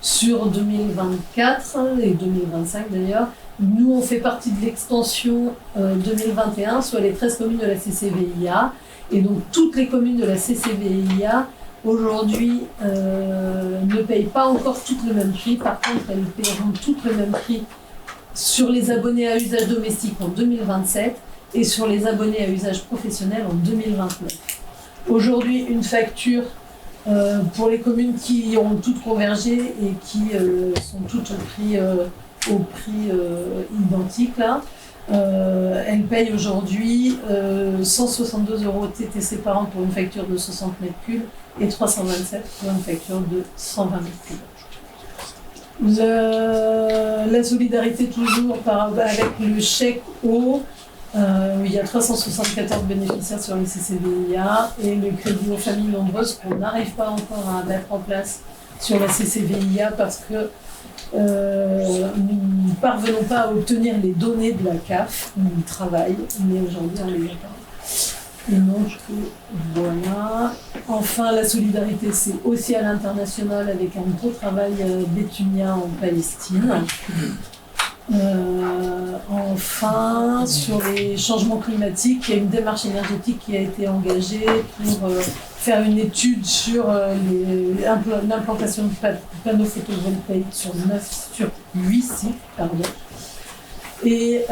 sur 2024 et 2025 d'ailleurs, nous on fait partie de l'extension 2021, soit les 13 communes de la CCVIA. Et donc toutes les communes de la CCVIA aujourd'hui ne payent pas encore toutes le même prix. Par contre, elles paieront toutes le même prix sur les abonnés à usage domestique en 2027 et sur les abonnés à usage professionnel en 2029. Aujourd'hui, une facture pour les communes qui ont toutes convergé et qui sont toutes au prix identique, là, elles payent aujourd'hui 162 € TTC par an pour une facture de 60 mètres cubes et 327 pour une facture de 120 mètres cubes. La solidarité toujours avec le chèque eau, il y a 374 bénéficiaires sur les CCVIA et le crédit aux familles nombreuses qu'on n'arrive pas encore à mettre en place sur la CCVIA parce que nous ne parvenons pas à obtenir les données de la CAF. On y travaille, mais aujourd'hui on les a pas. Et donc voilà. Enfin, la solidarité, c'est aussi à l'international avec un gros travail béthunien en Palestine. Enfin, sur les changements climatiques, il y a une démarche énergétique qui a été engagée pour faire une étude sur l'implantation de panneaux photovoltaïques sur 8 sites. Et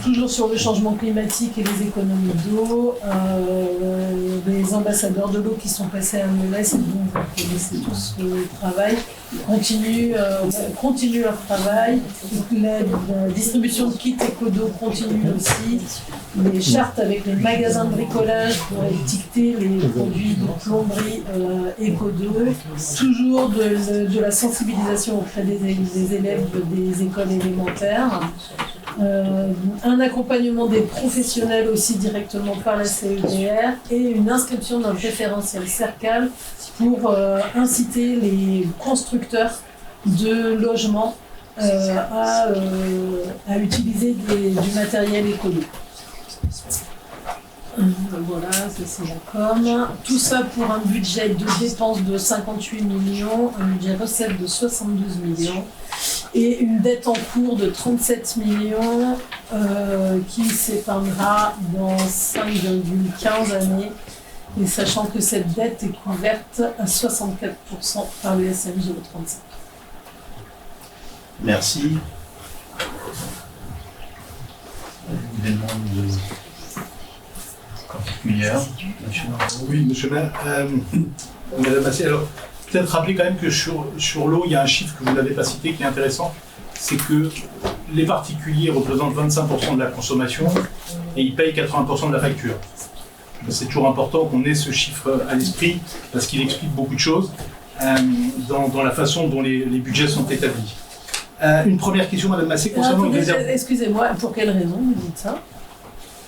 toujours sur le changement climatique et les économies d'eau, les ambassadeurs de l'eau qui sont passés à Melès, et dont vous connaissez tous le travail, continuent leur travail. La distribution de kits éco-d'eau continue aussi. Les chartes avec les magasins de bricolage pour étiqueter les produits de plomberie éco-d'eau. Toujours de la sensibilisation auprès des élèves des écoles élémentaires. Un accompagnement des professionnels aussi directement par la CEDR et une inscription d'un référentiel CERCAL pour inciter les constructeurs de logements à utiliser du matériel écolo. Voilà, ça c'est la com. Tout ça pour un budget de dépenses de 58 millions, un budget recette de 72 millions et une dette en cours de 37 millions qui s'éteindra dans 5,15 années. Et sachant que cette dette est couverte à 64% par le SMG au 35.
Merci. Des demandes particulières.
Oui, monsieur le maire. Madame Massé, alors peut-être rappeler quand même que sur l'eau, il y a un chiffre que vous n'avez pas cité qui est intéressant, c'est que les particuliers représentent 25% de la consommation et ils payent 80% de la facture. C'est toujours important qu'on ait ce chiffre à l'esprit parce qu'il explique beaucoup de choses dans la façon dont les budgets sont établis. Une première question, Madame Massé, concernant les réserves.
Excusez-moi, pour quelle raison vous dites ça?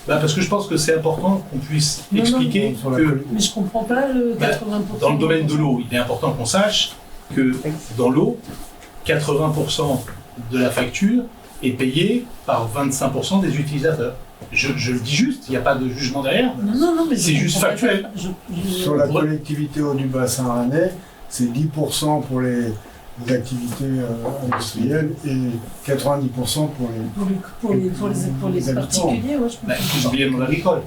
Parce que je pense que c'est important qu'on puisse expliquer que...
Mais je ne comprends pas le 80%.
Dans le domaine de l'eau, il est important qu'on sache que dans l'eau, 80% de la facture est payée par 25% des utilisateurs. Je le dis juste, il n'y a pas de jugement derrière.
Non, mais
c'est juste factuel.
Sur la collectivité haut du bassin rennais, c'est 10% pour les activités industrielles et 90% pour les
particuliers. Ouais, je comprends.
J'ai oublié le monde agricole.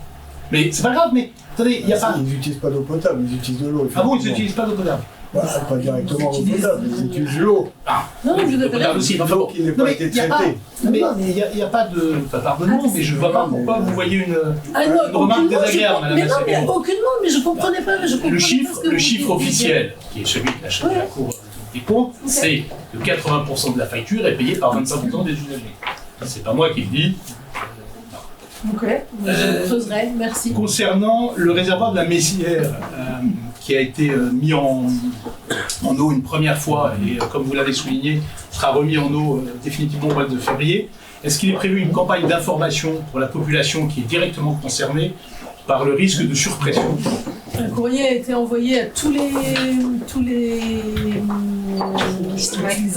Mais c'est pas grave, mais attendez, il n'y a pas...
Ils n'utilisent pas d'eau potable, ils utilisent de l'eau.
Ah bon, ils n'utilisent pas d'eau potable?
Pas directement d'eau potable, ils utilisent de l'eau.
Non, je vous appelle
aussi.
L'eau qui n'a pas été traitée.
Mais il n'y a pas de... Pardonnez-moi, mais je ne vois pas pourquoi vous voyez une remarque désagréable, Madame Massé.
Mais aucunement, mais je ne comprenais pas.
Le chiffre officiel, qui est celui de la Cour des comptes, c'est que 80% de la facture est payée par 25% des usagers. C'est pas moi qui le dis.
Ok, je creuserai, merci.
Concernant le réservoir de la Messière, qui a été mis en eau une première fois, et comme vous l'avez souligné, sera remis en eau définitivement au mois de février, est-ce qu'il est prévu une campagne d'information pour la population qui est directement concernée par le risque de surpression?
Un courrier a été envoyé à tous les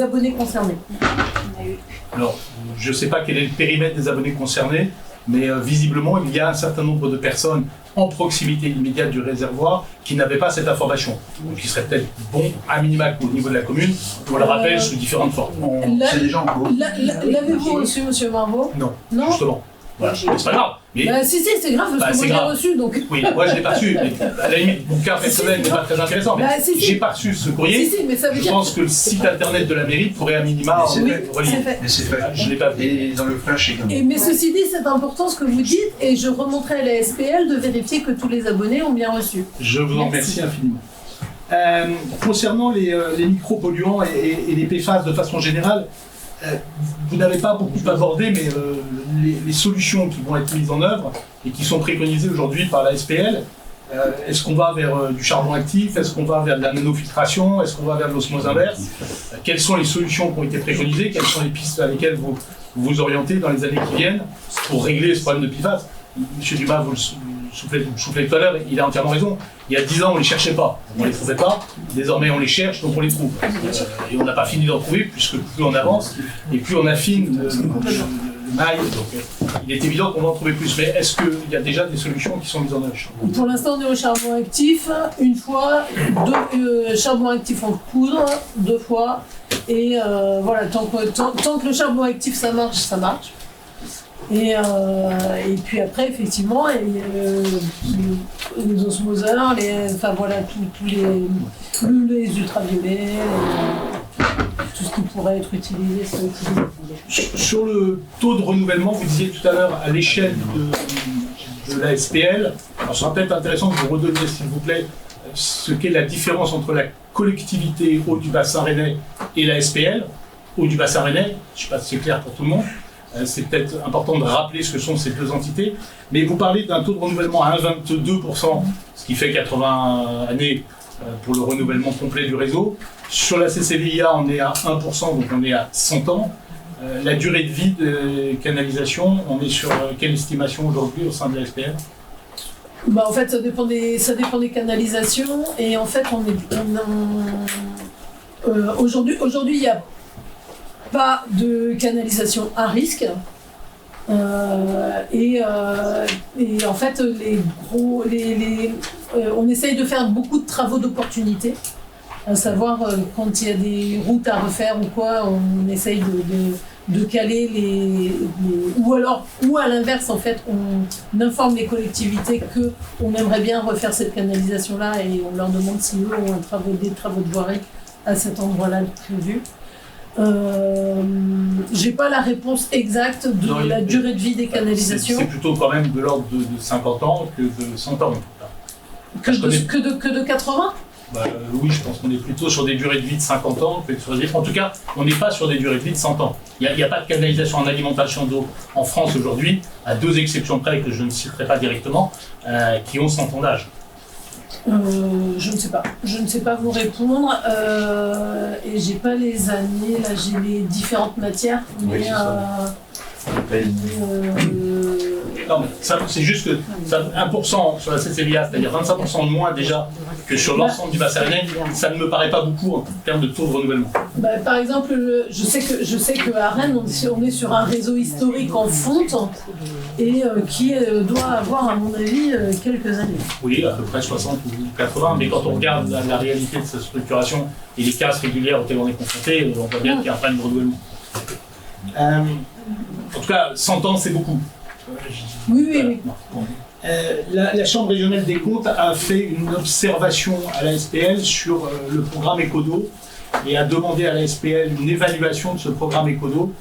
abonnés concernés.
Alors, je ne sais pas quel est le périmètre des abonnés concernés, mais visiblement, il y a un certain nombre de personnes en proximité immédiate du réservoir qui n'avaient pas cette information. Donc, il serait peut-être bon, à minima au niveau de la commune, qu'on le rappelle sous différentes formes.
C'est déjà en cours.
L'avez-vous reçu, monsieur Marvaux?
Non, justement. Voilà, mais c'est pas grave. Mais,
Bah, si, c'est grave, parce que moi, je l'ai reçu, donc...
Oui, moi, je l'ai pas reçu. Mais, à la limite, mon cas personnel n'est pas très intéressant, mais j'ai pas reçu ce courrier.
Mais ça veut
je
dire
pense que le site internet de la mairie pourrait à minima relier.
Mais c'est fait.
Je l'ai pas vu.
Et dans le flash également.
Mais ceci dit, c'est important ce que vous dites, et je remonterai à la SPL de vérifier que tous les abonnés ont bien reçu.
Je vous en remercie infiniment. Concernant les micropolluants et les PFAS de façon générale, vous n'avez pas beaucoup abordé, mais les solutions qui vont être mises en œuvre et qui sont préconisées aujourd'hui par la SPL, est-ce qu'on va vers du charbon actif? Est-ce qu'on va vers de la nanofiltration? Est-ce qu'on va vers de l'osmose inverse? Quelles sont les solutions qui ont été préconisées? Quelles sont les pistes à lesquelles vous vous orientez dans les années qui viennent pour régler ce problème de PFAS? Monsieur Dumas, vous le soufflez tout à l'heure, il a entièrement raison. Il y a 10 ans, on ne les cherchait pas, on ne les trouvait pas. Désormais, on les cherche, donc on les trouve. Et on n'a pas fini d'en trouver, puisque plus on avance, et plus on affine le mail. Donc il est évident qu'on va en trouver plus. Mais est-ce qu'il y a déjà des solutions qui sont mises en œuvre?
Pour l'instant, on est au charbon actif, une fois, charbon actif en poudre, 2 fois. Et voilà, tant que le charbon actif, ça marche, ça marche. Et puis après, effectivement, il y a les osmoseurs, enfin voilà, tous les ultraviolets, tout ce qui pourrait être utilisé, ça utilisé.
Sur le taux de renouvellement, vous disiez tout à l'heure à l'échelle de la SPL, alors ce sera peut-être intéressant que vous redonniez, s'il vous plaît, ce qu'est la différence entre la collectivité Eau du Bassin Rennais et la SPL. Eau du Bassin Rennais, je ne sais pas si c'est clair pour tout le monde. C'est peut-être important de rappeler ce que sont ces deux entités, mais vous parlez d'un taux de renouvellement à 1,22%, ce qui fait 80 années pour le renouvellement complet du réseau. Sur la CCVIA, on est à 1%, donc on est à 100 ans. La durée de vie des canalisations, on est sur quelle estimation aujourd'hui au sein de la SPL?
Bah, en fait, ça dépend des canalisations, et en fait, aujourd'hui, il y a pas de canalisation à risque. Et en fait, on essaye de faire beaucoup de travaux d'opportunité, à savoir quand il y a des routes à refaire ou quoi, on essaye de caler ou à l'inverse, en fait, on informe les collectivités qu'on aimerait bien refaire cette canalisation-là, et on leur demande si eux ont des travaux de voirie à cet endroit-là prévus. J'ai pas la réponse exacte de la durée de vie des canalisations.
C'est plutôt quand même de l'ordre de 50 ans que de 100 ans.
Que de 80 ?
Oui, je pense qu'on est plutôt sur des durées de vie de 50 ans. En tout cas, on n'est pas sur des durées de vie de 100 ans. Il n'y a pas de canalisation en alimentation d'eau en France aujourd'hui, à 2 exceptions près que je ne citerai pas directement, qui ont 100 ans d'âge.
Je ne sais pas vous répondre, et j'ai pas les années, là j'ai les différentes matières, mais
non, mais c'est juste que 1% sur la CCVIA, c'est-à-dire 25% de moins déjà que sur l'ensemble du bassin rennais, ça ne me paraît pas beaucoup en termes de taux de renouvellement.
Par exemple, je sais qu'à Rennes, on est sur un réseau historique en fonte, et qui doit avoir, à mon avis, quelques années.
Oui, à peu près 60 ou 80, mais quand on regarde la réalité de sa structuration et les casses régulières auxquelles on est confronté, on voit bien qu'il y a un problème de renouvellement. En tout cas, 100 ans, c'est beaucoup.
Oui.
La Chambre régionale des comptes a fait une observation à la SPL sur le programme Ecodo et a demandé à la SPL une évaluation de ce programme Ecodo.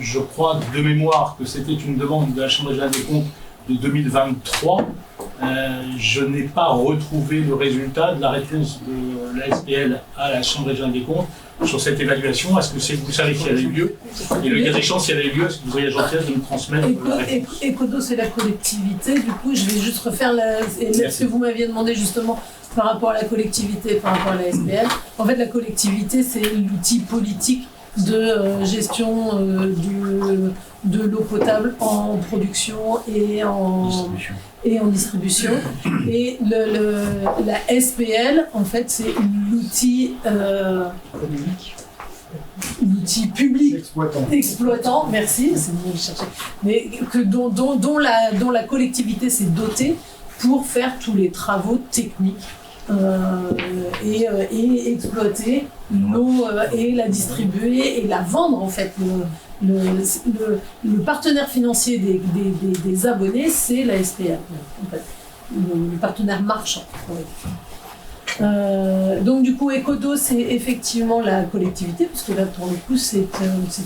Je crois de mémoire que c'était une demande de la Chambre régionale des comptes de 2023. Je n'ai pas retrouvé le résultat de la réponse de la SPL à la Chambre régionale des comptes sur cette évaluation. Est-ce que vous savez si elle a eu lieu? Et le cas échéant, si elle a eu lieu, est-ce que vous auriez la gentillesse de me transmettre la réponse?
Ecodo, c'est la collectivité. Du coup, je vais juste refaire ce que vous m'aviez demandé justement par rapport à la collectivité, par rapport à la SPL. En fait, la collectivité, c'est l'outil politique de gestion de l'eau potable en production et en distribution. Et la SPL, en fait, c'est l'outil public exploitant, merci, c'est mieux de chercher, mais dont la collectivité s'est dotée pour faire tous les travaux techniques et exploiter l'eau et la distribuer et la vendre, en fait, le partenaire financier des abonnés, c'est la SPA, en fait. Le partenaire marchand. Donc du coup, Ecodo, c'est effectivement la collectivité, parce que là, pour le coup, c'est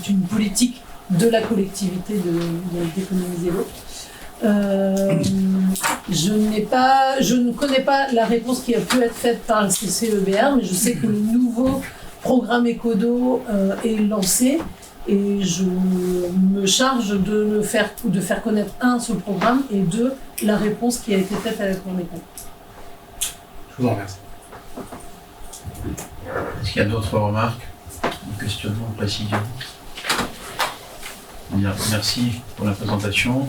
une politique de la collectivité d'économiser l'eau. Je ne connais pas la réponse qui a pu être faite par le CCEBR, mais je sais que le nouveau programme Ecodo est lancé et je me charge de faire connaître ce programme et la réponse qui a été faite à la Cour des comptes.
Je vous en remercie.
Est-ce qu'il y a d'autres remarques, questionnements, précisions? Bien, merci pour la présentation.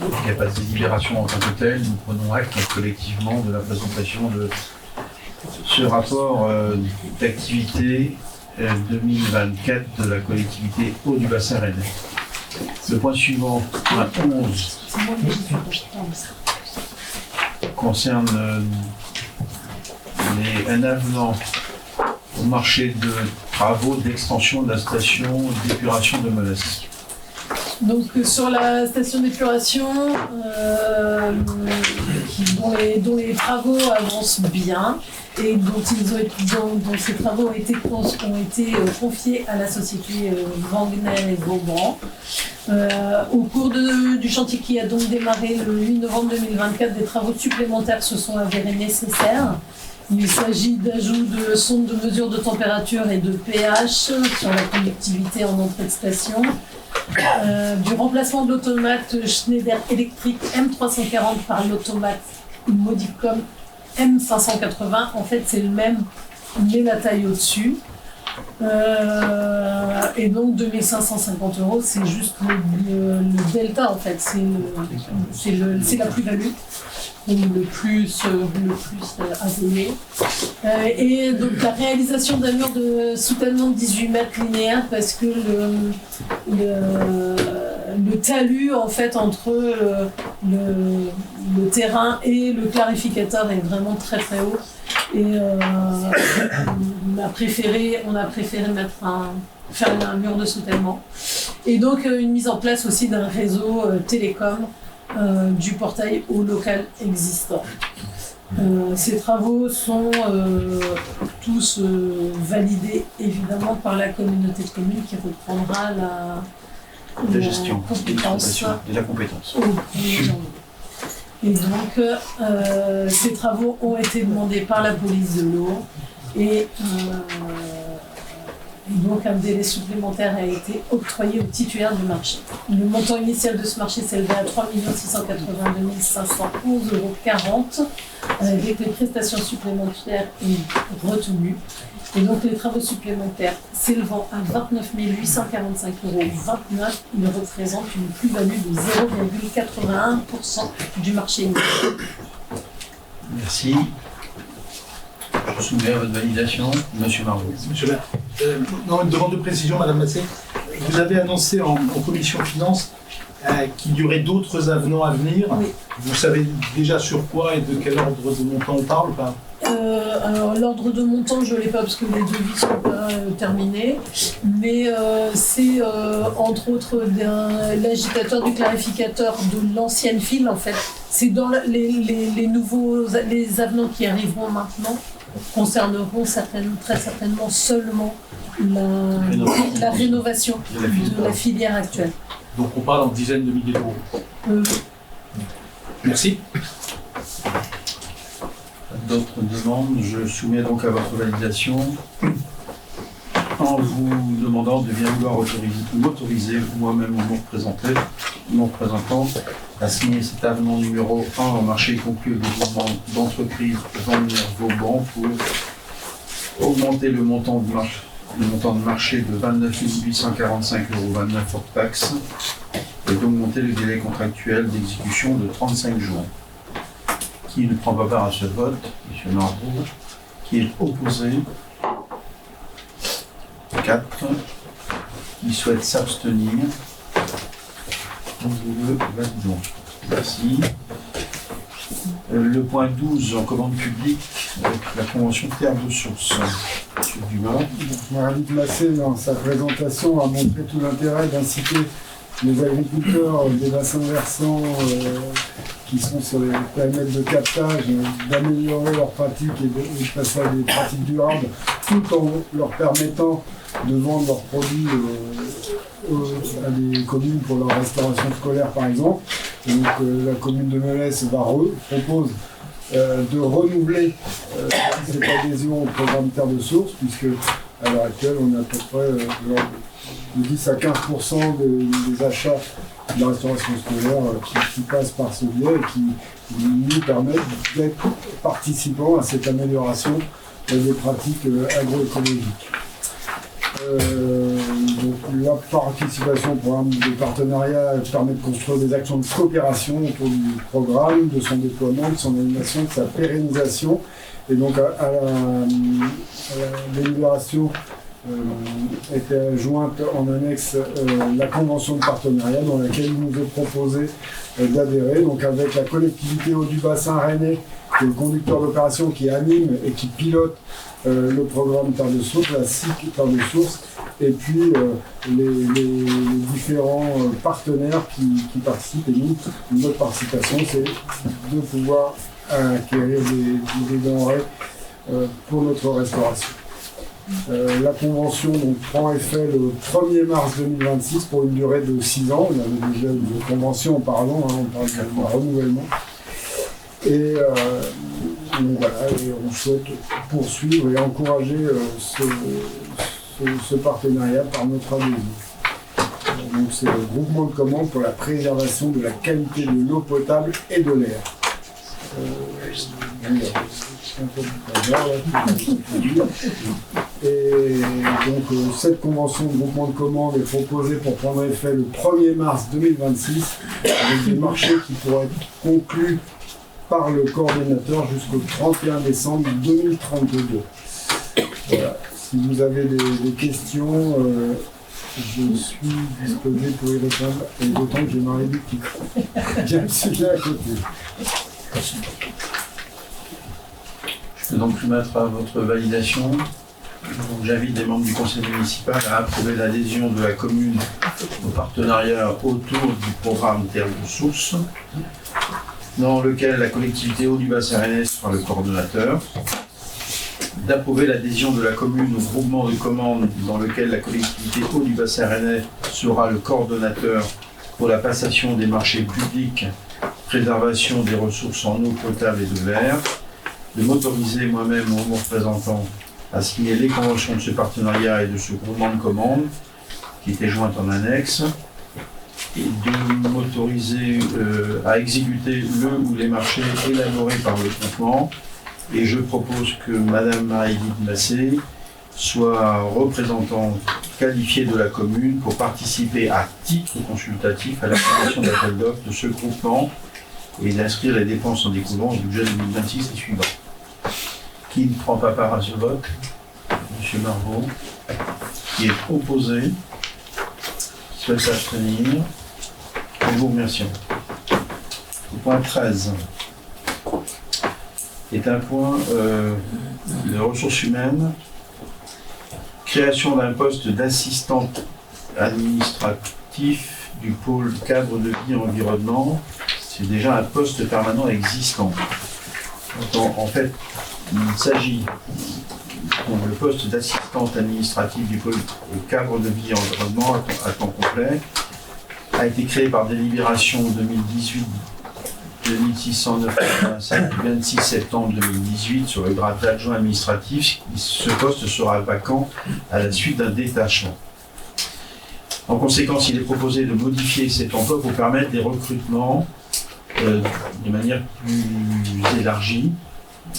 Il n'y a pas de délibération en tant que telle. Nous prenons acte collectivement de la présentation de ce rapport d'activité 2024 de la collectivité Eau du Bassin Rennais. Le point suivant, point 11, concerne un avenant au marché de travaux d'extension de la station d'épuration de Monastir.
Donc sur la station d'épuration, dont les travaux avancent bien et dont ces travaux ont été confiés à la société Wagner et Vauban. Au cours du chantier qui a donc démarré le 8 novembre 2024, des travaux supplémentaires se sont avérés nécessaires. Il s'agit d'ajout de sondes de mesure de température et de pH sur la conductivité en entrée de station. Du remplacement de l'automate Schneider électrique M340 par l'automate Modicom M580. En fait, c'est le même, mais la taille au-dessus. Et donc 2550 €, c'est juste le delta en fait, c'est la plus-value, le plus à payer. Et donc la réalisation d'un mur de soutènement de 18 mètres linéaires parce que le talus en fait entre le terrain et le clarificateur est vraiment très très haut. Et on a préféré faire un mur de soutènement. Et donc une mise en place aussi d'un réseau télécom du portail eau local existant. Ces travaux sont tous validés évidemment par la communauté de communes qui reprendra la
gestion
compétence
de la compétence.
au 1er janvier. Et donc, ces travaux ont été demandés par la police de l'eau et donc un délai supplémentaire a été octroyé au titulaire du marché. Le montant initial de ce marché s'élevait à 3 682 511,40 € avec les prestations supplémentaires retenues. Et donc les travaux supplémentaires s'élevant à 29 845,29 €, ils représentent une plus-value de 0,81% du marché immobilier.
Merci. Je soumets à votre validation, Monsieur Marot.
Monsieur le maire, une demande de précision, Madame Massé. Vous avez annoncé en commission finance qu'il y aurait d'autres avenants à venir.
Oui.
Vous savez déjà sur quoi et de quel ordre de montant on parle ou pas?
Alors l'ordre de montant je ne l'ai pas parce que les devis ne sont pas terminés, mais c'est entre autres l'agitateur du clarificateur de l'ancienne file en fait. C'est dans les avenants qui arriveront maintenant concerneront très certainement seulement la rénovation de la filière actuelle.
Donc on parle en dizaines de milliers d'euros. Merci.
D'autres demandes, je soumets donc à votre validation en vous demandant de bien vouloir m'autoriser moi-même ou mon représentant à signer cet avenant numéro 1 au marché conclu avec le groupement d'entreprises Wagner-Vauban pour augmenter le montant de marché de 29 845,29 € hors taxe et d'augmenter le délai contractuel d'exécution de 35 jours. Qui ne prend pas part à ce vote, M. Marot, qui est opposé, 4, qui souhaite s'abstenir, nous le validons. Merci. Le point 12 en commande publique avec la convention terre de source. M. ressources humaines.
Marie Massé, dans sa présentation, a montré tout l'intérêt d'inciter les agriculteurs des bassins versants qui sont sur les périmètres de captage, d'améliorer leurs pratiques et de passer à des pratiques durables, tout en leur permettant de vendre leurs produits à des communes pour leur restauration scolaire, par exemple. Et donc la commune de Melesse propose de renouveler cette adhésion au programme Terre de Source, puisque à l'heure actuelle, on a à peu près de 10 à 15% des achats de la restauration scolaire qui passent par ce biais et qui nous permettent d'être participants à cette amélioration des pratiques agroécologiques. Donc, la participation au programme de partenariat permet de construire des actions de coopération autour du programme, de son déploiement, de son animation, de sa pérennisation. Et donc à la délibération était jointe en annexe la convention de partenariat dans laquelle il nous est proposé d'adhérer, donc avec la collectivité Eau du Bassin Rennais, qui est le conducteur d'opération qui anime et qui pilote le programme Terre de Source, la SIC Terre de Source, et puis les différents partenaires qui participent. Et nous, notre participation, c'est de pouvoir acquérir des denrées pour notre restauration. La convention donc, prend effet le 1er mars 2026 pour une durée de 6 ans. On avait déjà une convention auparavant, on parle de renouvellement. Et donc voilà, et on souhaite poursuivre et encourager ce partenariat par notre adhésion. Donc c'est le groupement de commandes pour la préservation de la qualité de l'eau potable et de l'air. Et donc cette convention de groupement de commandes est proposée pour prendre effet le 1er mars 2026 avec des marchés qui pourraient être conclus par le coordonnateur jusqu'au 31 décembre 2032. Voilà. Si vous avez des questions, je suis disposé pour y répondre, et d'autant que j'ai Marie qui vient le sujet à côté.
Je peux donc soumettre à votre validation. Donc, j'invite les membres du conseil municipal à approuver l'adhésion de la commune au partenariat autour du programme Terre de Source, dans lequel la collectivité Eau du Bassin Rennais sera le coordonnateur, d'approuver l'adhésion de la commune au groupement de commandes dans lequel la collectivité Eau du Bassin Rennais sera le coordonnateur pour la passation des marchés publics, préservation des ressources en eau potable et de verre, de m'autoriser moi-même ou mon représentant à signer les conventions de ce partenariat et de ce groupement de commandes qui étaient jointes en annexe, et de m'autoriser à exécuter le ou les marchés élaborés par le groupement. Et je propose que Madame Marie-Edith Massé soit représentante qualifiée de la commune pour participer à titre consultatif à la création d'appel d'offres de ce groupement et d'inscrire les dépenses en découlant au budget 2026 et suivant. Qui ne prend pas part à ce vote? Monsieur Marvaux. Qui est opposé? Qui souhaite s'abstenir? Je vous remercie. Le point 13 est un point de ressources humaines. Création d'un poste d'assistante administratif du pôle cadre de vie et environnement. C'est déjà un poste permanent existant. Donc, en fait, il s'agit le poste d'assistante administrative du pôle cadre de vie et environnement à temps complet a été créé par délibération 2018-2609-85 du 26 septembre 2018 sur le grade d'adjoint administratif. Ce poste sera vacant à la suite d'un détachement. En conséquence, il est proposé de modifier cet emploi pour permettre des recrutements de manière plus élargie.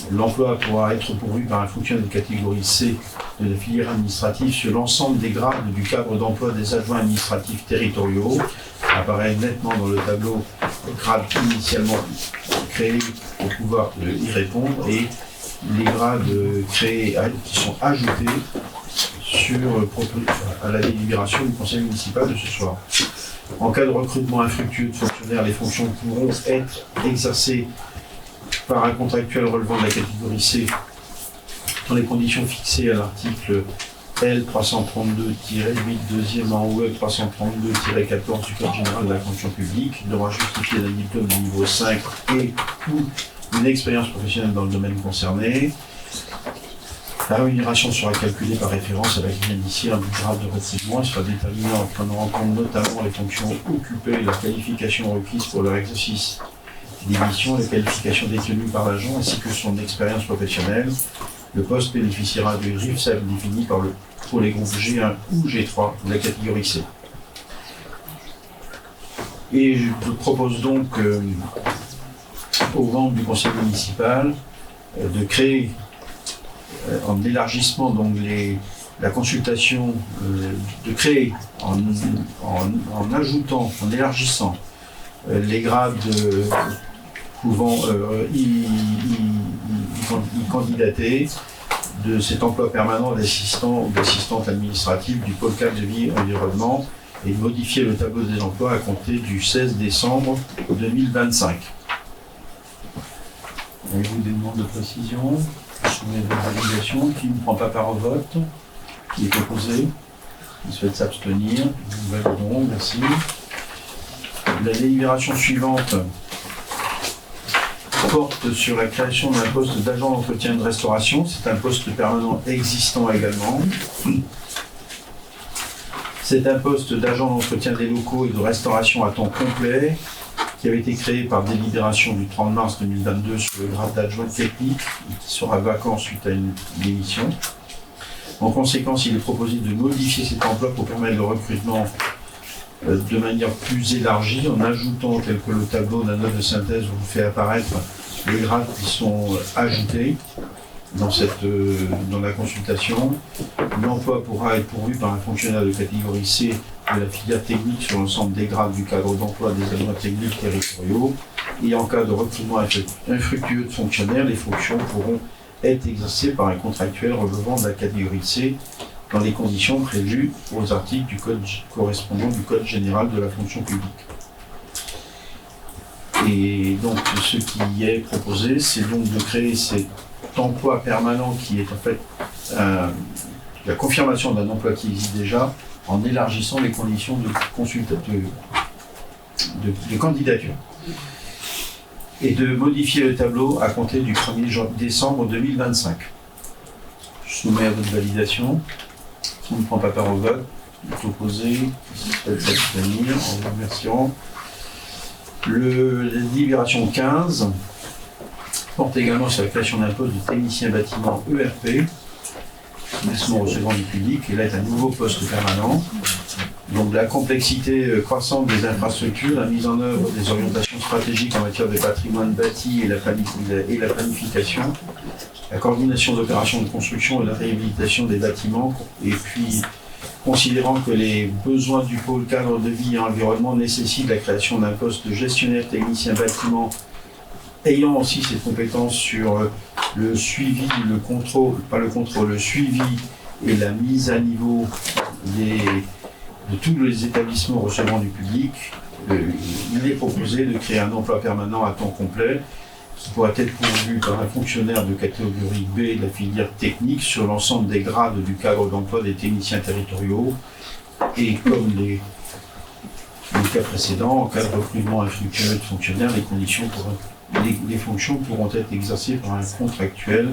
L'emploi pourra être pourvu par un fonctionnaire de catégorie C de la filière administrative sur l'ensemble des grades du cadre d'emploi des adjoints administratifs territoriaux. Apparaît nettement dans le tableau le grade initialement créé pour pouvoir y répondre et les grades créés qui sont ajoutés à la délibération du conseil municipal de ce soir. En cas de recrutement infructueux de fonctionnaires, les fonctions pourront être exercées par un contractuel relevant de la catégorie C dans les conditions fixées à l'article L 332-8 deuxième en OE 332-14 du Code général de la fonction publique devra justifier d'un diplôme de niveau 5 et ou une expérience professionnelle dans le domaine concerné. La rémunération sera calculée par référence à la grille indiciaire du grade de recrutement et sera déterminée en prenant en compte notamment les fonctions occupées, la qualification requise pour leur exercice des missions, les qualifications détenues par l'agent ainsi que son expérience professionnelle. Le poste bénéficiera d'une RIFSEP définie pour les groupes G1 ou G3 de la catégorie C. Et je propose donc aux membres du conseil municipal de créer en élargissement donc la consultation, de créer en ajoutant, en élargissant les grades pouvant y candidater de cet emploi permanent d'assistant ou d'assistante administrative du pôle cadre de vie et environnement et de modifier le tableau des emplois à compter du 16 décembre 2025. Avez-vous des demandes de précision? Je soumets votre validation. Qui ne prend pas part au vote? Qui est opposé? Qui souhaite s'abstenir? Nous validons, merci. La délibération suivante porte sur la création d'un poste d'agent d'entretien et de restauration. C'est un poste permanent existant également. C'est un poste d'agent d'entretien des locaux et de restauration à temps complet qui avait été créé par délibération du 30 mars 2022 sur le grade d'adjoint technique et qui sera vacant suite à une démission. En conséquence, il est proposé de modifier cet emploi pour permettre le recrutement de manière plus élargie en ajoutant, tel que le tableau d'un note de synthèse vous fait apparaître, les grades qui sont ajoutés dans la consultation. L'emploi pourra être pourvu par un fonctionnaire de catégorie C de la filière technique sur l'ensemble des grades du cadre d'emploi des adjoints techniques territoriaux. Et en cas de recrutement infructueux de fonctionnaires, les fonctions pourront être exercées par un contractuel relevant de la catégorie C dans les conditions prévues aux articles du code correspondant du Code général de la fonction publique. Et donc ce qui est proposé, c'est donc de créer cet emploi permanent qui est en fait la confirmation d'un emploi qui existe déjà en élargissant les conditions de candidature et de modifier le tableau à compter du 1er décembre 2025. Je soumets à votre validation. Qui ne prend pas part au vote, qui est opposé, qui souhaite s'abstenir, en vous remerciant. La délibération 15 porte également sur la création d'un poste de technicien bâtiment ERP, établissement recevant du public, et là est un nouveau poste permanent. Donc la complexité croissante des infrastructures, la mise en œuvre des orientations stratégiques en matière de patrimoine bâti et la planification, la coordination d'opérations de construction et la réhabilitation des bâtiments, et puis considérant que les besoins du pôle cadre de vie et environnement nécessitent la création d'un poste de gestionnaire technicien bâtiment ayant aussi cette compétence sur le suivi, le suivi et la mise à niveau de tous les établissements recevant du public, il est proposé de créer un emploi permanent à temps complet qui pourra être pourvu par un fonctionnaire de catégorie B de la filière technique sur l'ensemble des grades du cadre d'emploi des techniciens territoriaux. Et comme les cas précédents, en cas de recrutement infructueux de fonctionnaires, les fonctions pourront être exercées par un contractuel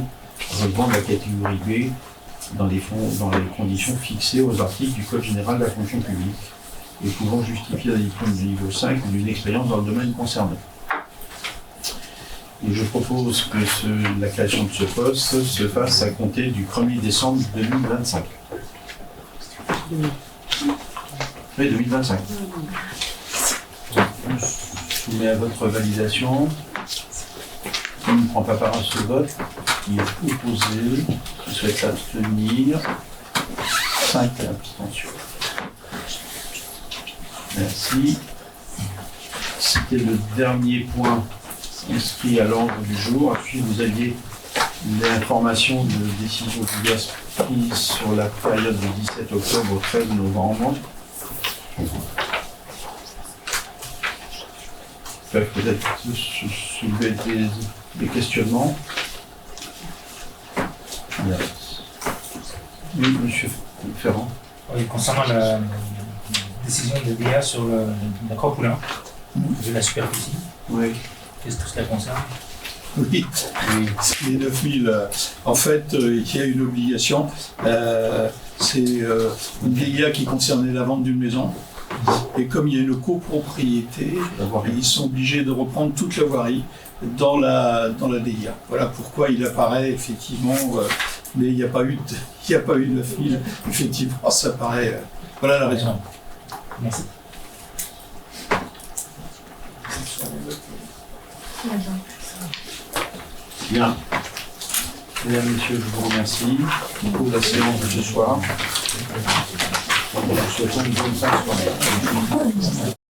relevant de la catégorie B dans les conditions fixées aux articles du Code général de la fonction publique et pouvant justifier un diplôme de niveau 5 ou d'une expérience dans le domaine concerné. Et je propose que la création de ce poste se fasse à compter du 1er décembre 2025. Oui, 2025. Je soumets à votre validation. Qui ne prend pas part à ce vote, qui est opposé, qui souhaite s'abstenir. 5 abstentions. Merci. C'était le dernier point inscrit à l'ordre du jour. Ensuite, vous aviez l'information de décision diverses prises sur la période du 17 octobre au 13 novembre. Peut-être soulever des questionnements. Oui, monsieur Ferrand.
Oui, concernant la décision de DA sur l'acropoulin de la superficie,
Oui.
qu'est-ce que cela concerne?
Oui, les 9000. En fait, il y a une obligation. C'est une DIA qui concernait la vente d'une maison. Et comme il y a une copropriété, ils sont obligés de reprendre toute la voirie dans la DIA. Voilà pourquoi il apparaît effectivement, mais il n'y a pas eu de 9000. Effectivement, ça paraît. Voilà la raison.
Merci.
Bien. Mesdames, Messieurs, je vous remercie pour la séance de ce soir. Je vous souhaite une bonne fin de soirée.